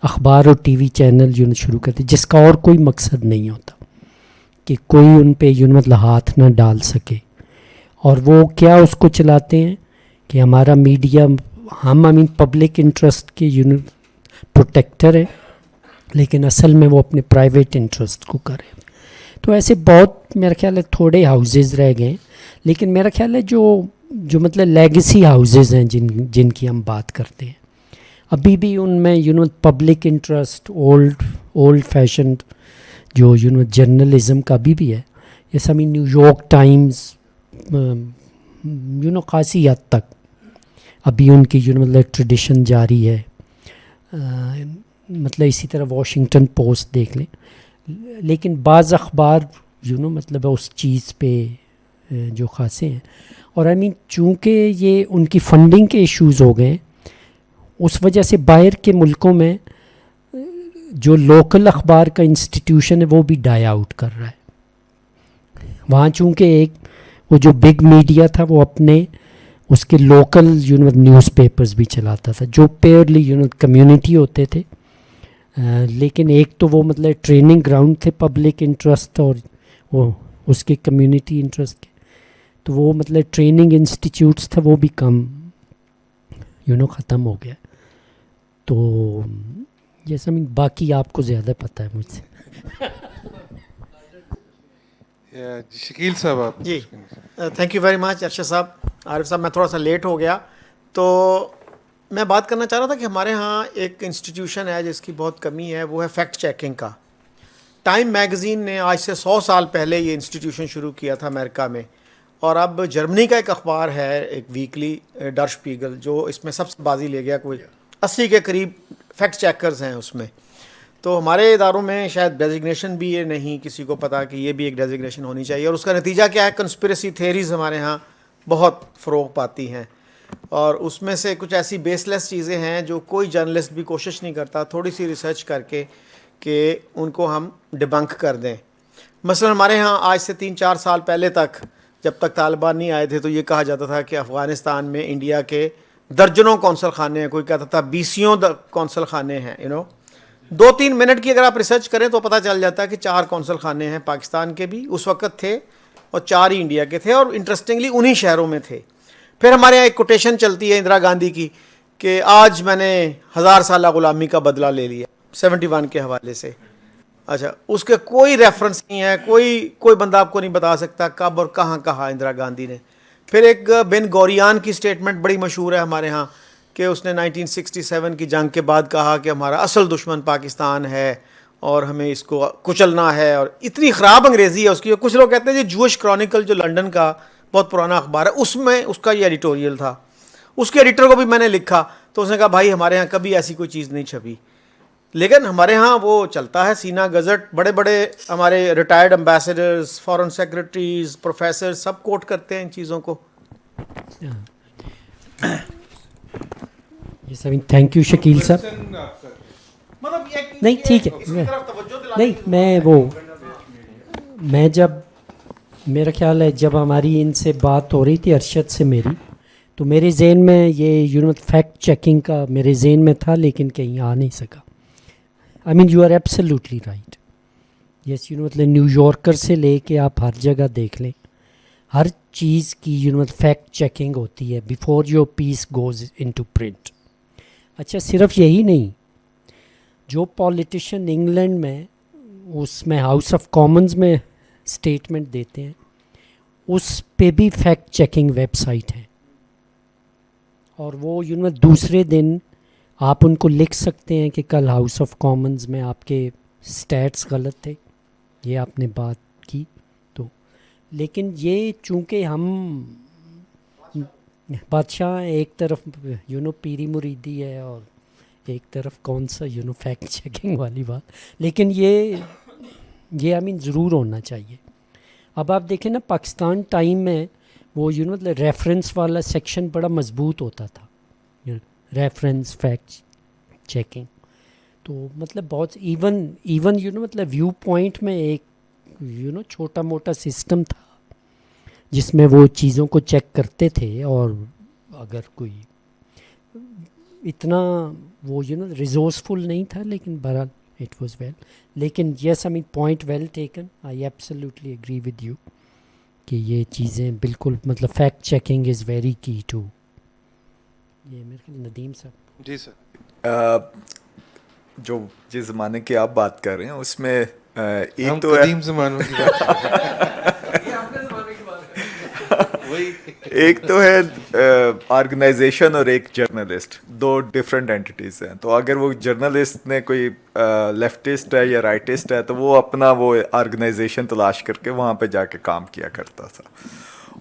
[SPEAKER 3] اخبار اور ٹی وی چینل شروع کرتے، جس کا اور کوئی مقصد نہیں ہوتا کہ کوئی ان پہ ہاتھ نہ ڈال سکے. اور وہ کیا اس کو چلاتے ہیں کہ ہمارا میڈیا، ہم آئی مین پبلک انٹرسٹ کے پروٹیکٹر ہیں، لیکن اصل میں وہ اپنے پرائیویٹ انٹرسٹ کو کریں. تو ایسے بہت میرا خیال ہے تھوڑے ہاؤزز رہ گئے، لیکن میرا خیال ہے جو مطلب لیگیسی ہاؤزز ہیں جن کی ہم بات کرتے ہیں، ابھی بھی ان میں پبلک انٹرسٹ اولڈ فیشنڈ جو جرنلزم کا بھی ہے. جیسا نیو یارک ٹائمز خاصی حد تک ابھی ان کی مطلب ٹریڈیشن جاری ہے. مطلب اسی طرح واشنگٹن پوسٹ دیکھ لیں. لیکن بعض اخبار مطلب اس چیز پہ جو خاصے ہیں، اور آئی مین چونکہ یہ ان کی فنڈنگ کے ایشوز ہو گئے، اس وجہ سے باہر کے ملکوں میں جو لوکل اخبار کا انسٹیٹیوشن ہے وہ بھی ڈائی آؤٹ کر رہا ہے. وہاں چونکہ ایک وہ جو بگ میڈیا تھا وہ اپنے اس کے لوکل نیوز پیپرز بھی چلاتا تھا جو پیورلی کمیونٹی ہوتے تھے، لیکن ایک تو وہ مطلب ٹریننگ گراؤنڈ تھے پبلک انٹرسٹ اور وہ اس کے کمیونٹی انٹرسٹ کے، تو وہ مطلب ٹریننگ انسٹیٹیوٹس تھا وہ بھی کم ختم ہو گیا. تو جیسا باقی آپ کو زیادہ پتہ ہے مجھ سے.
[SPEAKER 2] شکیل صاحب آپ.
[SPEAKER 9] جی thank you very much Arshad sahab. Arif صاحب میں تھوڑا سا لیٹ ہو گیا، تو میں بات کرنا چاہ رہا تھا کہ ہمارے ہاں ایک انسٹیٹیوشن ہے جس کی بہت کمی ہے، وہ ہے فیکٹ چیکنگ کا. ٹائم میگزین نے آج سے 100 سال پہلے یہ انسٹیٹیوشن شروع کیا تھا امریکہ میں، اور اب جرمنی کا ایک اخبار ہے ایک ویکلی ڈر شپیگل جو اس میں سب سے بازی لے گیا, کوئی 80 کے قریب فیکٹ چیکرز ہیں اس میں. تو ہمارے اداروں میں شاید ڈیزگنیشن بھی یہ نہیں کسی کو پتا کہ یہ بھی ایک ڈیزگنیشن ہونی چاہیے, اور اس کا نتیجہ کیا ہے, کنسپریسی تھیریز ہمارے ہاں بہت فروغ پاتی ہیں, اور اس میں سے کچھ ایسی بیس لیس چیزیں ہیں جو کوئی جرنلسٹ بھی کوشش نہیں کرتا تھوڑی سی ریسرچ کر کے کہ ان کو ہم ڈیبنک کر دیں. مثلا ہمارے ہاں آج سے 3-4 سال پہلے تک جب تک طالبان نہیں آئے تھے تو یہ کہا جاتا تھا کہ افغانستان میں انڈیا کے درجنوں کونسل خانے ہیں, کوئی کہتا تھا 20 کونسل خانے ہیں. 2-3 منٹ کی اگر آپ ریسرچ کریں تو پتہ چل جاتا ہے کہ 4 کونسل خانے ہیں پاکستان کے بھی اس وقت تھے, اور 4 ہی انڈیا کے تھے, اور انٹرسٹنگلی انہی شہروں میں تھے. پھر ہمارے یہاں ایک کوٹیشن چلتی ہے اندرا گاندھی کی کہ آج میں نے 1000 سالہ غلامی کا بدلہ لے لیا 71 کے حوالے سے. اچھا, اس کے کوئی ریفرنس نہیں ہے, کوئی بندہ آپ کو نہیں بتا سکتا کب اور کہاں کہا اندرا گاندھی نے. پھر ایک بن گوریان کی سٹیٹمنٹ بڑی مشہور ہے ہمارے ہاں کہ اس نے 1967 کی جنگ کے بعد کہا کہ ہمارا اصل دشمن پاکستان ہے اور ہمیں اس کو کچلنا ہے, اور اتنی خراب انگریزی ہے اس کی. کچھ لوگ کہتے ہیں جو جوش کرونیکل جو لنڈن کا بہت پرانا اخبار ہے اس میں اس کا یہ ایڈیٹوریل تھا, اس کے ایڈیٹر کو بھی میں نے لکھا تو اس نے کہا بھائی ہمارے ہاں کبھی ایسی کوئی چیز نہیں چھپی. لیکن ہمارے ہاں وہ چلتا ہے سینا گزٹ, بڑے بڑے ہمارے retired ambassadors, foreign secretaries, professor سب کوٹ کرتے ہیں ان چیزوں کو.
[SPEAKER 3] تھینک یو شکیل صاحب. نہیں ٹھیک ہے, نہیں میں جب میرا خیال ہے جب ہماری ان سے بات ہو رہی تھی ارشد سے میری, تو میرے ذہن میں یہ فیکٹ چیکنگ کا میرے ذہن میں تھا لیکن کہیں آ نہیں سکا. آئی مین یو آر ایبسلیوٹلی رائٹ. یس مطلب نیو یارکر سے لے کے آپ ہر جگہ دیکھ لیں, ہر چیز کی فیکٹ چیکنگ ہوتی ہے before your piece goes into print. اچھا صرف یہی نہیں, جو پولیٹیشین انگلینڈ میں اس میں ہاؤس آف کامنز میں اسٹیٹمنٹ دیتے ہیں اس پہ بھی فیکٹ چیکنگ ویب سائٹ ہے, اور وہ دوسرے دن آپ ان کو لکھ سکتے ہیں کہ کل ہاؤس آف کامنز میں آپ کے سٹیٹس غلط تھے, یہ آپ نے بات کی. تو لیکن یہ چونکہ ہم بادشاہ ایک طرف پیری مریدی ہے اور ایک طرف کون سا فیکٹ چیکنگ والی بات, لیکن یہ آئی مین ضرور ہونا چاہیے. اب آپ دیکھیں نا پاکستان ٹائم میں وہ مطلب ریفرنس والا سیکشن بڑا مضبوط ہوتا تھا, ریفرنس فیکٹ چیکنگ. تو مطلب بہت ایون مطلب ویو پوائنٹ میں ایک چھوٹا موٹا سسٹم تھا جس میں وہ چیزوں کو چیک کرتے تھے, اور اگر کوئی اتنا وہ ریسورسفل نہیں تھا لیکن بہرحال اٹ واز ویل. لیکن yes I mean point well taken, I absolutely agree with you کہ یہ چیزیں بالکل مطلب fact checking is very key to. یہ میرے خیال ندیم صاحب.
[SPEAKER 2] جی سر.
[SPEAKER 10] جو جس زمانے کی آپ بات کر رہے ہیں اس میں ایک تو
[SPEAKER 2] قدیم زمانوں کی بات
[SPEAKER 10] ایک تو ہے آرگنائزیشن اور ایک جرنلسٹ, 2 ڈفرینٹ اینٹیز ہیں. تو اگر وہ جرنلسٹ نے کوئی لیفٹسٹ ہے یا رائٹسٹ ہے تو وہ اپنا وہ آرگنائزیشن تلاش کر کے وہاں پہ جا کے کام کیا کرتا تھا,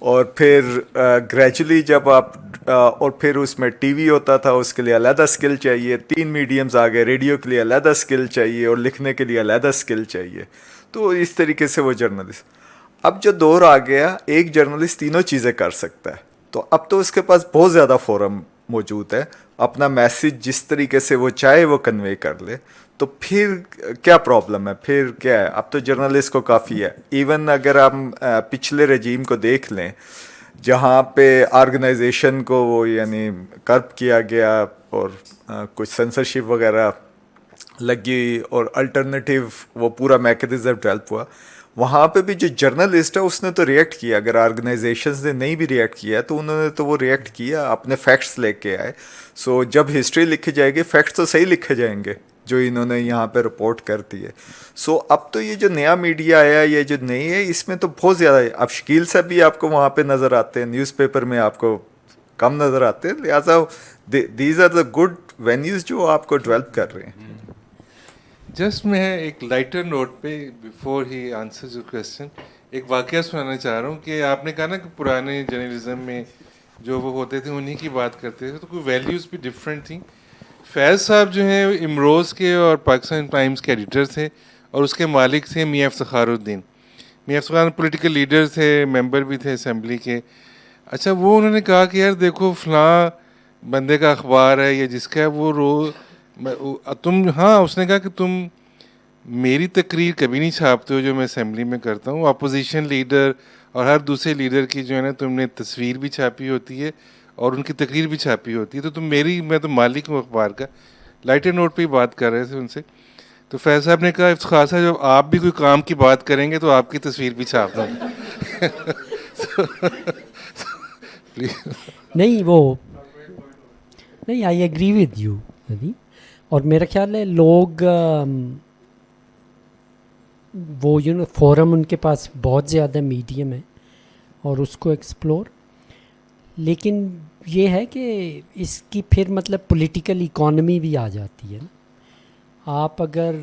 [SPEAKER 10] اور پھر گریجولی جب آپ اور پھر اس میں ٹی وی ہوتا تھا, اس کے لیے علیحدہ اسکل چاہیے, 3 میڈیمز آ گئے, ریڈیو کے لیے علیحدہ اسکل چاہیے اور لکھنے کے لیے علیحدہ اسکل چاہیے. تو اس طریقے سے وہ جرنلسٹ, اب جو دور آ گیا ایک جرنلسٹ تینوں چیزیں کر سکتا ہے, تو اب تو اس کے پاس بہت زیادہ فورم موجود ہے, اپنا میسج جس طریقے سے وہ چاہے وہ کنوے کر لے. تو پھر کیا پرابلم ہے, پھر کیا ہے, اب تو جرنلسٹ کو کافی ہے. ایون اگر ہم پچھلے رجیم کو دیکھ لیں جہاں پہ آرگنائزیشن کو وہ کرپ کیا گیا اور کچھ سینسرشپ وغیرہ لگی اور الٹرنیٹیو وہ پورا میکینزم ڈیولپ ہوا, وہاں پہ بھی جو جرنلسٹ ہے اس نے تو ریئیکٹ کیا. اگر آرگنائزیشنز نے نہیں بھی ریئیکٹ کیا تو انہوں نے تو وہ ریئیکٹ کیا, اپنے فیکٹس لے کے آئے. سو جب ہسٹری لکھی جائے گی فیکٹس تو صحیح لکھے جائیں گے جو انہوں نے یہاں پہ رپورٹ کر دی ہے. سو اب تو یہ جو نیا میڈیا آیا یہ جو نئی ہے اس میں تو بہت زیادہ ہے. اب شکیل صاحب بھی آپ کو وہاں پہ نظر آتے ہیں, نیوز پیپر میں آپ کو کم نظر آتے ہیں, لہٰذا these are the good venues جو آپ کو ڈیولپ کر رہے ہیں.
[SPEAKER 2] جسٹ میں ایک لائٹر نوٹ پہ before he answers your question ایک واقعہ سنانا چاہ رہا ہوں کہ آپ نے کہا نا کہ پرانے جرنلزم میں جو وہ ہوتے تھے انہی کی بات کرتے تھے تو کوئی ویلیوز بھی ڈفرینٹ تھیں. فیض صاحب جو ہیں امروز کے اور پاکستان ٹائمز کے ایڈیٹر تھے اور اس کے مالک تھے میاں افتخار الدین. میاں افتخار پولیٹیکل لیڈر تھے, ممبر بھی تھے اسمبلی کے. اچھا وہ انہوں نے کہا کہ یار دیکھو فلاں بندے کا اخبار ہے یا جس کا ہے وہ تم, ہاں اس نے کہا کہ تم میری تقریر کبھی نہیں چھاپتے ہو جو میں اسمبلی میں کرتا ہوں, اپوزیشن لیڈر اور ہر دوسرے لیڈر کی جو ہے نا تم نے تصویر بھی چھاپی ہوتی ہے اور ان کی تقریر بھی چھاپی ہوتی ہے, تو میں تو مالک ہوں اخبار کا. لائٹر نوٹ پہ ہی بات کر رہے تھے ان سے. تو فیض صاحب نے کہا افتخار صاحب جب آپ بھی کوئی کام کی بات کریں گے تو آپ کی تصویر بھی چھاپ دوں
[SPEAKER 3] نہیں وہ نہیں, آئی ایگری ود یو ندی. اور میرا خیال ہے لوگ وہ فورم ان کے پاس بہت زیادہ میڈیم ہے اور اس کو ایکسپلور, لیکن یہ ہے کہ اس کی پھر مطلب پولیٹیکل اکانومی بھی آ جاتی ہے نا. آپ اگر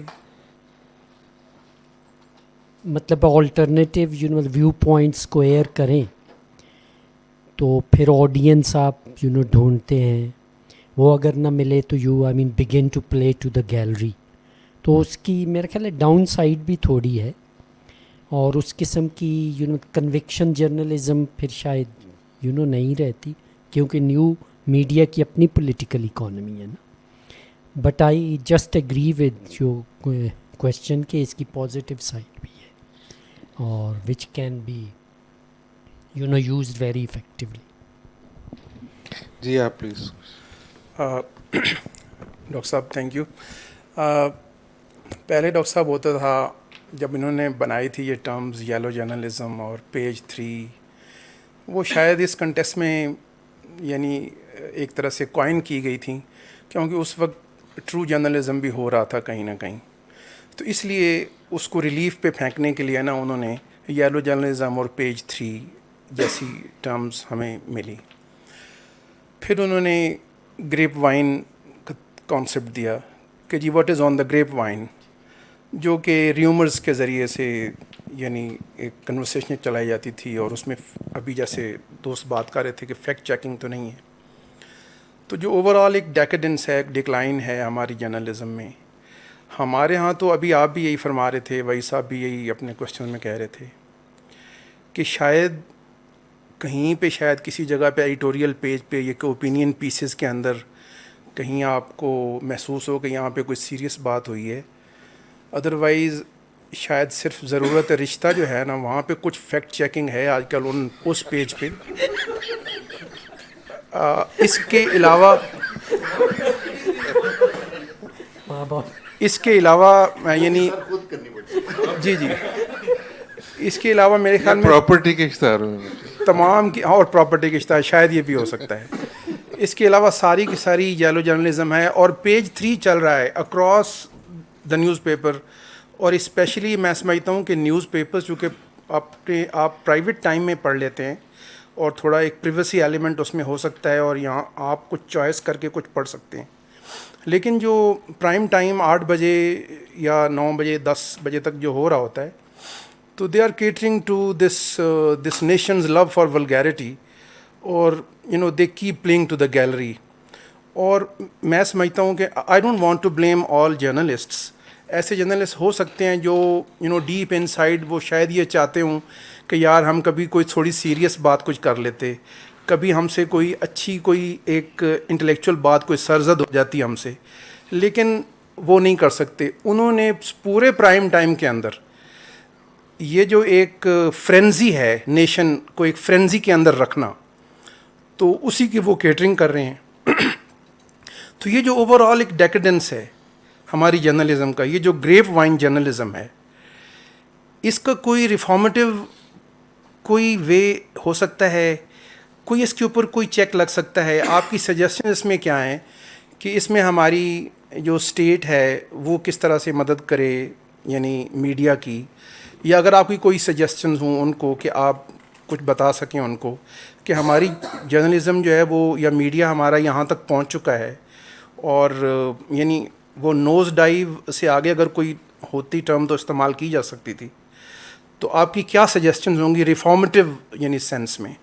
[SPEAKER 3] مطلب آلٹرنیٹیو ویو پوائنٹس کو ایئر کریں تو پھر آڈینس آپ ڈھونڈتے ہیں, وہ اگر نہ ملے تو begin to play to the gallery. تو اس کی میرا خیال ہے ڈاؤن سائڈ بھی تھوڑی ہے, اور اس قسم کی کنوکشن جرنلزم پھر شاید نہیں رہتی, کیونکہ نیو میڈیا کی اپنی پولیٹیکل اکانومی ہے نا. But I just agree with جو کویشچن کہ اس کی پازیٹیو سائڈ بھی ہے اور which can be used very effectively.
[SPEAKER 2] جی آپ please.
[SPEAKER 11] Doctor sahab thank you. پہلے ڈاکٹر صاحب ہوتا تھا جب انہوں نے بنائی تھی یہ ٹرمز یلو جرنلزم اور پیج 3, وہ شاید اس کنٹیکسٹ میں ایک طرح سے کوائن کی گئی تھیں کیونکہ اس وقت ٹرو جرنلزم بھی ہو رہا تھا کہیں نہ کہیں. تو اس لیے اس کو ریلیف پہ پھینکنے کے لیے نا انہوں نے یلو جرنلزم اور پیج 3 جیسی ٹرمز ہمیں ملی. پھر انہوں نے گریپ وائن کا کانسیپٹ دیا کہ جی what is on the grip وائن, جو کہ ریومرز کے ذریعے سے ایک کنورسیشن چلائی جاتی تھی, اور اس میں ابھی جیسے دوست بات کر رہے تھے کہ فیکٹ چیکنگ تو نہیں ہے. تو جو اوور آل ایک ڈیکیڈنس ہے, ایک ڈکلائن ہے ہماری جرنلزم میں. ہمارے ہاں تو ابھی آپ بھی یہی فرما رہے تھے, وہی صاحب بھی یہی اپنے کوشچن میں کہہ رہے تھے کہ شاید کہیں پہ, شاید کسی جگہ پہ ایڈیٹوریل پیج پہ یا کہ اوپینین پیسز کے اندر کہیں آپ کو محسوس ہو کہ یہاں پہ کوئی سیریس بات ہوئی ہے. ادروائز شاید صرف ضرورت رشتہ جو ہے نا وہاں پہ کچھ فیکٹ چیکنگ ہے آج کل اس پیج پہ. اس کے علاوہ جی اس کے علاوہ میرے خیال میں
[SPEAKER 2] پراپرٹی کے اشتہار
[SPEAKER 11] تمام کی اور پراپرٹی کے اشتہار شاید یہ بھی ہو سکتا ہے. اس کے علاوہ ساری کی ساری یلو جرنلزم ہے, اور پیج 3 چل رہا ہے اکراس دا نیوز پیپر. اور اسپیشلی میں سمجھتا ہوں کہ نیوز پیپر چونکہ آپ پرائیویٹ ٹائم میں پڑھ لیتے ہیں اور تھوڑا ایک پریویسی ایلیمنٹ اس میں ہو سکتا ہے, اور یہاں آپ کچھ چوائس کر کے کچھ پڑھ سکتے ہیں. لیکن جو پرائم ٹائم 8 بجے یا 9 بجے 10 بجے تک جو ہو رہا ہوتا ہے, تو they are catering to this nation's love for vulgarity, اور they keep playing to the gallery. اور میں سمجھتا ہوں کہ I don't want to blame all journalists. ایسے جرنلسٹ ہو سکتے ہیں جو ڈیپ ان سائڈ وہ شاید یہ چاہتے ہوں کہ یار ہم کبھی کوئی تھوڑی سیریس بات کچھ کر لیتے, کبھی ہم سے کوئی اچھی کوئی ایک انٹلیکچوئل بات کوئی سرزد ہو جاتی ہم سے, لیکن وہ نہیں کر سکتے. انہوں نے پورے پرائم ٹائم کے اندر یہ جو ایک فرینزی ہے نیشن کو ایک فرینزی کے اندر رکھنا, تو اسی کی وہ کیٹرنگ کر رہے ہیں. تو یہ جو اوور آل ایک ڈیکیڈنس ہے ہماری جرنلزم کا, یہ جو گریپ وائن جرنلزم ہے, اس کا کوئی ریفارمیٹیو کوئی وے ہو سکتا ہے, کوئی اس کے اوپر کوئی چیک لگ سکتا ہے. آپ کی سجیشن اس میں کیا ہیں کہ اس میں ہماری جو اسٹیٹ ہے وہ کس طرح سے مدد کرے میڈیا کی, یا اگر آپ کی کوئی سجیشنز ہوں ان کو کہ آپ کچھ بتا سکیں ان کو کہ ہماری جرنلزم جو ہے وہ یا میڈیا ہمارا یہاں تک پہنچ چکا ہے, اور وہ نوز ڈائیو سے آگے اگر کوئی ہوتی ٹرم تو استعمال کی جا سکتی تھی. تو آپ کی کیا سجیسشنز ہوں گی ریفارمیٹیو یعنی سینس میں؟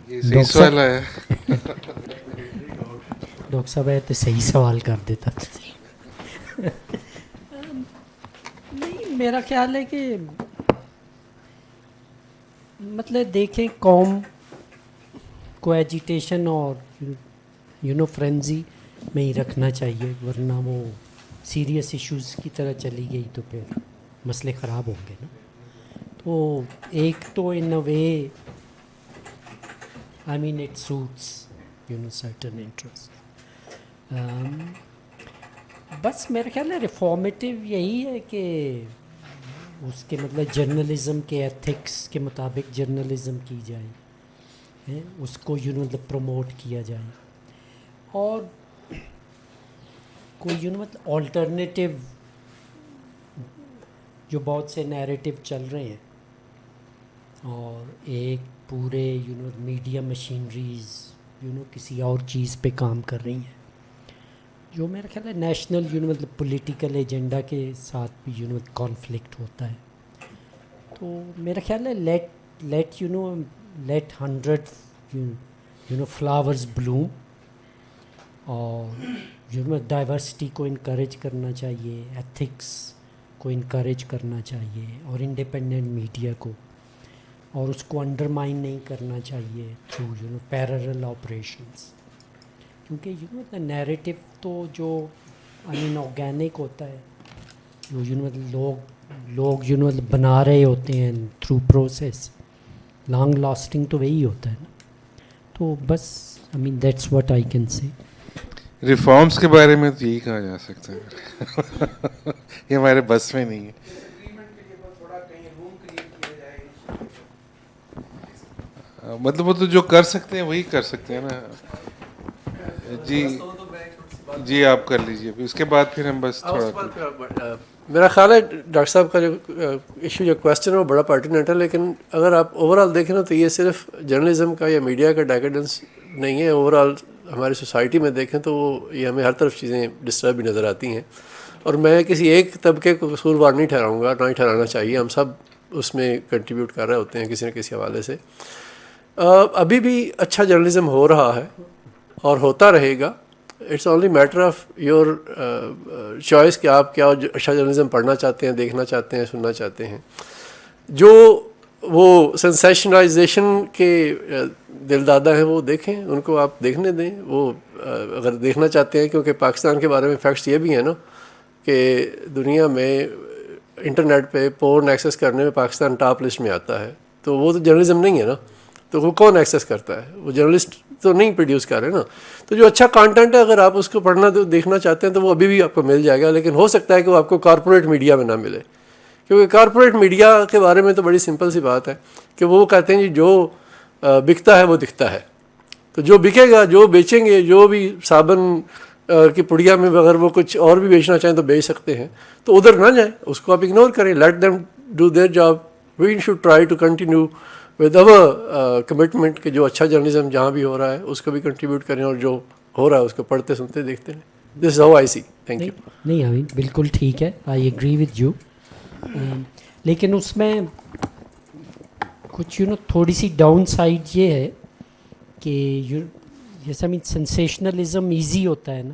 [SPEAKER 2] یہ صحیح سوال ہے.
[SPEAKER 3] ڈاکٹر صاحب ہے تو صحیح سوال کر دیتا. نہیں میرا خیال ہے کہ مطلب دیکھیں قوم کو ایجیٹیشن اور فرینزی میں ہی رکھنا چاہیے, ورنہ وہ سیریس ایشوز کی طرح چلی گئی تو پھر مسئلے خراب ہوں گے نا. تو ایک تو in a way I mean it suits certain interest. بس میرا خیال ہے ریفارمیٹیو یہی ہے کہ اس کے مطلب جرنلزم کے ایتھکس کے مطابق جرنلزم کی جائے, اس کو مطلب پروموٹ کیا جائے, اور کوئی مطلب آلٹرنیٹیو جو بہت سے نیریٹو چل رہے ہیں اور ایک پورے میڈیا مشینریز کسی اور چیز پہ کام کر رہی ہیں جو میرا خیال ہے نیشنل مطلب پولیٹیکل ایجنڈا کے ساتھ بھی کانفلکٹ ہوتا ہے. تو میرا خیال ہے لیٹ 100 فلاورز بلوم, اور ڈائیورسٹی کو انکریج کرنا چاہیے, ایتھکس کو انکریج کرنا چاہیے, اور انڈیپینڈنٹ میڈیا کو, اور اس کو انڈرمائن نہیں کرنا چاہیے تھرو پیرلل آپریشنس. کیونکہ نیریٹو تو جو آرگینک ہوتا ہے, جو لوگ بنا رہے ہوتے ہیں تھرو پروسیس, لانگ لاسٹنگ تو وہی ہوتا ہے نا. تو بس that's what I can say.
[SPEAKER 2] Reforms کے بارے میں تو یہی کہا جا سکتا ہے یہ ہمارے بس میں نہیں ہے. مطلب وہ تو جو کر سکتے ہیں وہی کر سکتے ہیں نا. جی آپ کر لیجیے, اس کے بعد پھر ہم بس تھوڑا.
[SPEAKER 8] میرا خیال ہے ڈاکٹر صاحب کا جو ایشو جو کویسچن ہے وہ بڑا پرٹیننٹ ہے, لیکن اگر آپ اوور آل دیکھیں نا تو یہ صرف جرنلزم کا یا میڈیا کا ڈیکیڈنس نہیں ہے. اوور آل ہماری سوسائٹی میں دیکھیں تو یہ ہمیں ہر طرف چیزیں ڈسٹرب بھی نظر آتی ہیں, اور میں کسی ایک طبقے کو قصوروار نہیں ٹھہراؤں گا, نہ ہی ٹھہرانا چاہیے. ہم سب اس میں کنٹریبیوٹ کر رہے ہوتے ہیں کسی نہ کسی حوالے سے. ابھی بھی اچھا جرنلزم ہو رہا ہے اور ہوتا رہے گا. It's only matter of your choice کہ آپ کیا اچھا جرنلزم پڑھنا چاہتے ہیں, دیکھنا چاہتے ہیں, سننا چاہتے ہیں. جو وہ سنسیشنلائزیشن کے دل دادا ہیں وہ دیکھیں, ان کو آپ دیکھنے دیں. وہ اگر دیکھنا چاہتے ہیں, کیونکہ پاکستان کے بارے میں فیکٹس یہ بھی ہیں نا کہ دنیا میں انٹرنیٹ پہ پورن ایکسیس کرنے میں پاکستان ٹاپ لسٹ میں آتا ہے. تو وہ تو جرنلزم نہیں ہے نا, تو وہ کون ایکسیس کرتا ہے؟ وہ جرنلسٹ تو نہیں پروڈیوس کر رہے نا. تو جو اچھا کانٹینٹ ہے اگر آپ اس کو پڑھنا دیکھنا چاہتے ہیں تو وہ ابھی بھی آپ کو مل جائے گا, لیکن ہو سکتا ہے کہ وہ آپ کو کارپوریٹ میڈیا میں نہ ملے. کیونکہ کارپوریٹ میڈیا کے بارے میں تو بڑی سمپل سی بات ہے کہ وہ کہتے ہیں جی جو بکتا ہے وہ دکھتا ہے. تو جو بکے گا, جو بیچیں گے, جو بھی صابن کی پڑیا میں اگر وہ کچھ اور بھی بیچنا چاہیں تو بیچ سکتے ہیں, تو ادھر نہ جائیں, اس کو آپ اگنور کریں. Let them do their job. We should try to continue with our commitment کہ جو اچھا جرنلزم جہاں بھی ہو رہا ہے اس کو بھی کنٹریبیوٹ کریں, اور جو ہو رہا ہے اس کو پڑھتے سنتے دیکھتے ہیں. This is how I see. Thank you.
[SPEAKER 3] نہیں آئی بالکل ٹھیک ہے, آئی ایگری وتھ یو. لیکن اس میں کچھ تھوڑی سی ڈاؤن سائڈ یہ ہے کہ جیسا سنسیشنلزم ایزی ہوتا ہے نا,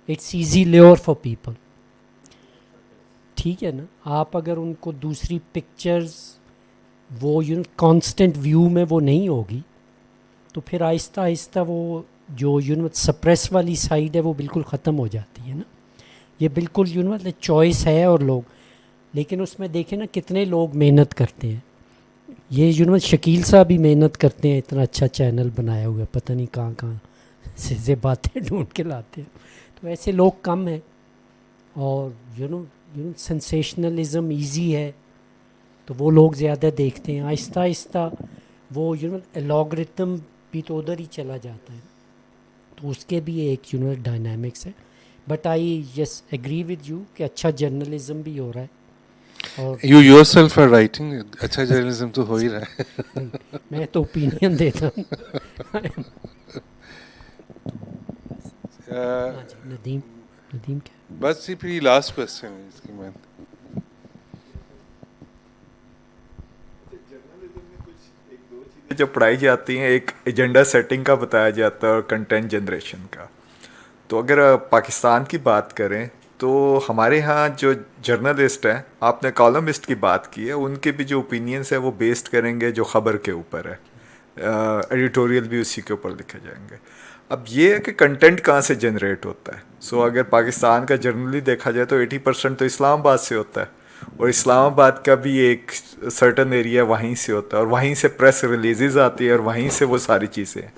[SPEAKER 3] it's easy lever for people. ٹھیک ہے نا, آپ اگر ان کو دوسری پکچرز وہ کانسٹنٹ ویو میں وہ نہیں ہوگی تو پھر آہستہ آہستہ وہ جو سپریس والی سائڈ ہے وہ بالکل ختم ہو جاتی ہے نا. یہ بالکل چوائس ہے اور لوگ, لیکن اس میں دیکھیں نا کتنے لوگ محنت کرتے ہیں. یہ شکیل صاحب بھی محنت کرتے ہیں, اتنا اچھا چینل بنایا ہوا ہے, پتہ نہیں کہاں کہاں سے باتیں ڈھونڈ کے لاتے ہیں. تو ایسے لوگ کم ہیں, اور سنسیشنلزم ایزی ہے تو وہ لوگ زیادہ دیکھتے ہیں. آہستہ آہستہ وہ الگورتھم بھی تو ادھر ہی چلا جاتا ہے, تو اس کے بھی ایک ڈائنامکس ہے. But I yes agree with you کہ اچھا جرنلزم بھی ہو رہا ہے. اور
[SPEAKER 2] you yourself are writing, اچھا جرنلزم تو ہو ہی رہا ہے.
[SPEAKER 3] میں تو اوپینین دیتا ہوں. ندیم کیا
[SPEAKER 2] بس یہ پھر لاسٹ کوشچن ہے اس کی میں
[SPEAKER 10] جو پڑھائی جاتی ہیں ایک ایجنڈا سیٹنگ کا بتایا جاتا ہے اور کنٹینٹ جنریشن کا. تو اگر پاکستان کی بات کریں تو ہمارے ہاں جو جرنلسٹ ہیں, آپ نے کالمسٹ کی بات کی ہے, ان کے بھی جو اوپینینس ہیں وہ بیسڈ کریں گے جو خبر کے اوپر ہے, ایڈیٹوریل بھی اسی کے اوپر لکھے جائیں گے. اب یہ ہے کہ کنٹینٹ کہاں سے جنریٹ ہوتا ہے. سو اگر پاکستان کا جرنلی دیکھا جائے تو 80% تو اسلام آباد سے ہوتا ہے, اور اسلام آباد کا بھی ایک سرٹن ایریا وہیں سے ہوتا ہے, اور وہیں سے پریس ریلیزز آتی ہے, اور وہیں سے وہ ساری چیزیں ہیں.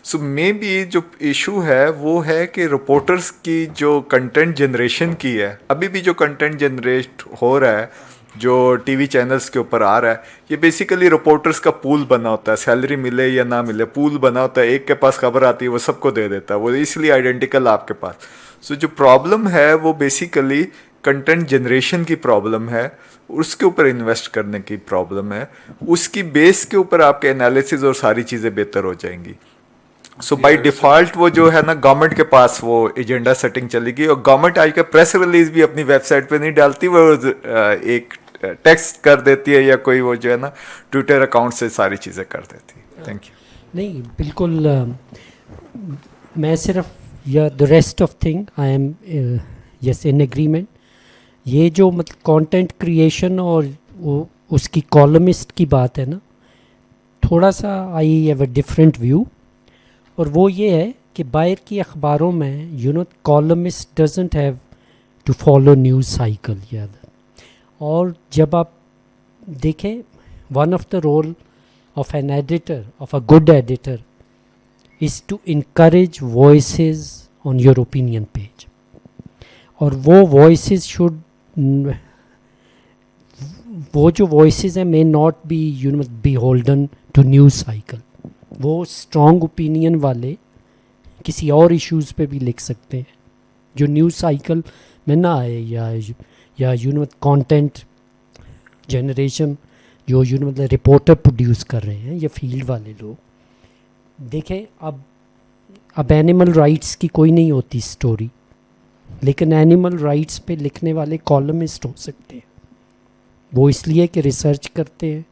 [SPEAKER 10] سو مے بی جو ایشو ہے وہ ہے کہ رپورٹرز کی جو کنٹینٹ جنریشن کی ہے, ابھی بھی جو کنٹینٹ جنریٹ ہو رہا ہے جو ٹی وی چینلز کے اوپر آ رہا ہے, یہ بیسیکلی رپورٹرز کا پول بنا ہوتا ہے, سیلری ملے یا نہ ملے پول بنا ہوتا ہے. ایک کے پاس خبر آتی ہے وہ سب کو دے دیتا ہے, وہ اس لیے آئیڈینٹیکل آپ کے پاس. سو جو پرابلم ہے وہ بیسیکلی کنٹینٹ جنریشن کی پرابلم ہے, اس کے اوپر انویسٹ کرنے کی پرابلم ہے. اس کی بیس کے اوپر آپ کے انالیسز اور ساری چیزیں بہتر ہو جائیں گی. سو بائی ڈیفالٹ وہ جو ہے نا گورنمنٹ کے پاس وہ ایجنڈا سیٹنگ چلے گی, اور گورنمنٹ آج کا پریس ریلیز بھی اپنی ویب سائٹ پہ نہیں ڈالتی, وہ ایک ٹیکسٹ کر دیتی ہے یا کوئی وہ جو ہے نا ٹویٹر اکاؤنٹ سے ساری چیزیں کر دیتی ہے. Thank you.
[SPEAKER 3] نہیں بالکل, میں صرف یا the rest of thing I am yes in agreement. یہ جو مطلب کانٹینٹ کریشن اور وہ اس کی کالمسٹ کی بات ہے نا, تھوڑا سا I have a different view, اور وہ یہ ہے کہ باہر کی اخباروں میں you know columnist doesn't have to follow news cycle یا اور جب آپ دیکھیں one of the role of an editor, of a good editor, is to encourage voices on your opinion page. اور وہ وائسز شوڈ, وہ جو وائسز ہیں may not be you know be holden to news cycle. وہ strong opinion والے کسی اور issues پہ بھی لکھ سکتے ہیں جو نیوز سائیکل میں نہ آئے, یا یو نو کانٹینٹ جنریشن جو یو نو مطلب رپورٹر پروڈیوس کر رہے ہیں یا فیلڈ والے لوگ. دیکھیں اب اینیمل رائٹس کی کوئی نہیں ہوتی اسٹوری, لیکن اینیمل رائٹس پہ لکھنے والے کالمسٹ ہو سکتے ہیں. وہ اس لیے کہ ریسرچ کرتے ہیں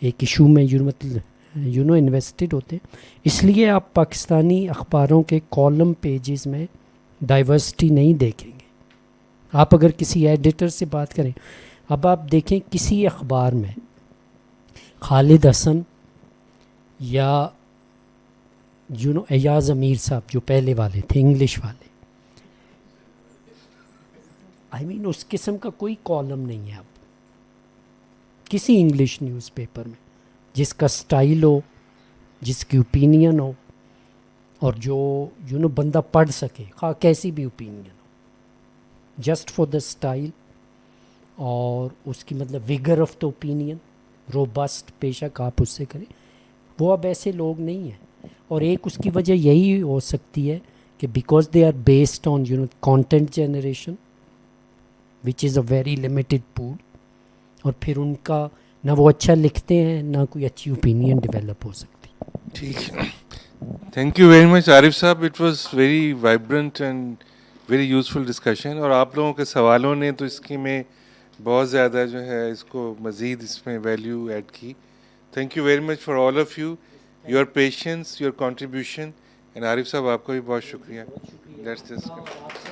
[SPEAKER 3] ایک ایشو میں یو نو انویسٹڈ ہوتے ہیں. اس لیے آپ پاکستانی اخباروں کے کالم پیجز میں ڈائیورسٹی نہیں دیکھیں گے. آپ اگر کسی ایڈیٹر سے بات کریں, اب آپ دیکھیں کسی اخبار میں خالد حسن یا یو نو ایاز امیر صاحب جو پہلے والے تھے انگلش والے, آئی مین اس قسم کا کوئی کالم نہیں ہے اب کسی انگلش نیوز پیپر میں جس کا سٹائل ہو, جس کی اوپینین ہو, اور جو یو نو بندہ پڑھ سکے خواہ کیسی بھی opinion who, just for the style اور اس کی مطلب vigour of the opinion robust, بے شک آپ اس سے کریں. وہ اب ایسے لوگ نہیں ہیں, اور ایک اس کی وجہ یہی ہو سکتی ہے کہ because they are based on you know content generation which is a very limited pool, اور پھر ان کا نہ وہ اچھا لکھتے ہیں نہ کوئی اچھی اوپینین ڈیولپ ہو سکتی.
[SPEAKER 2] ٹھیک ہے, thank you very much Arif صاحب. It was very vibrant and very useful discussion, اور آپ لوگوں کے سوالوں نے تو اس کی میں بہت زیادہ جو ہے اس کو مزید اس میں ویلیو ایڈ کی. Thank you very much for all of you, your patience, your contribution, and Arif sahab آپ کا بھی بہت شکریہ. Let's discuss.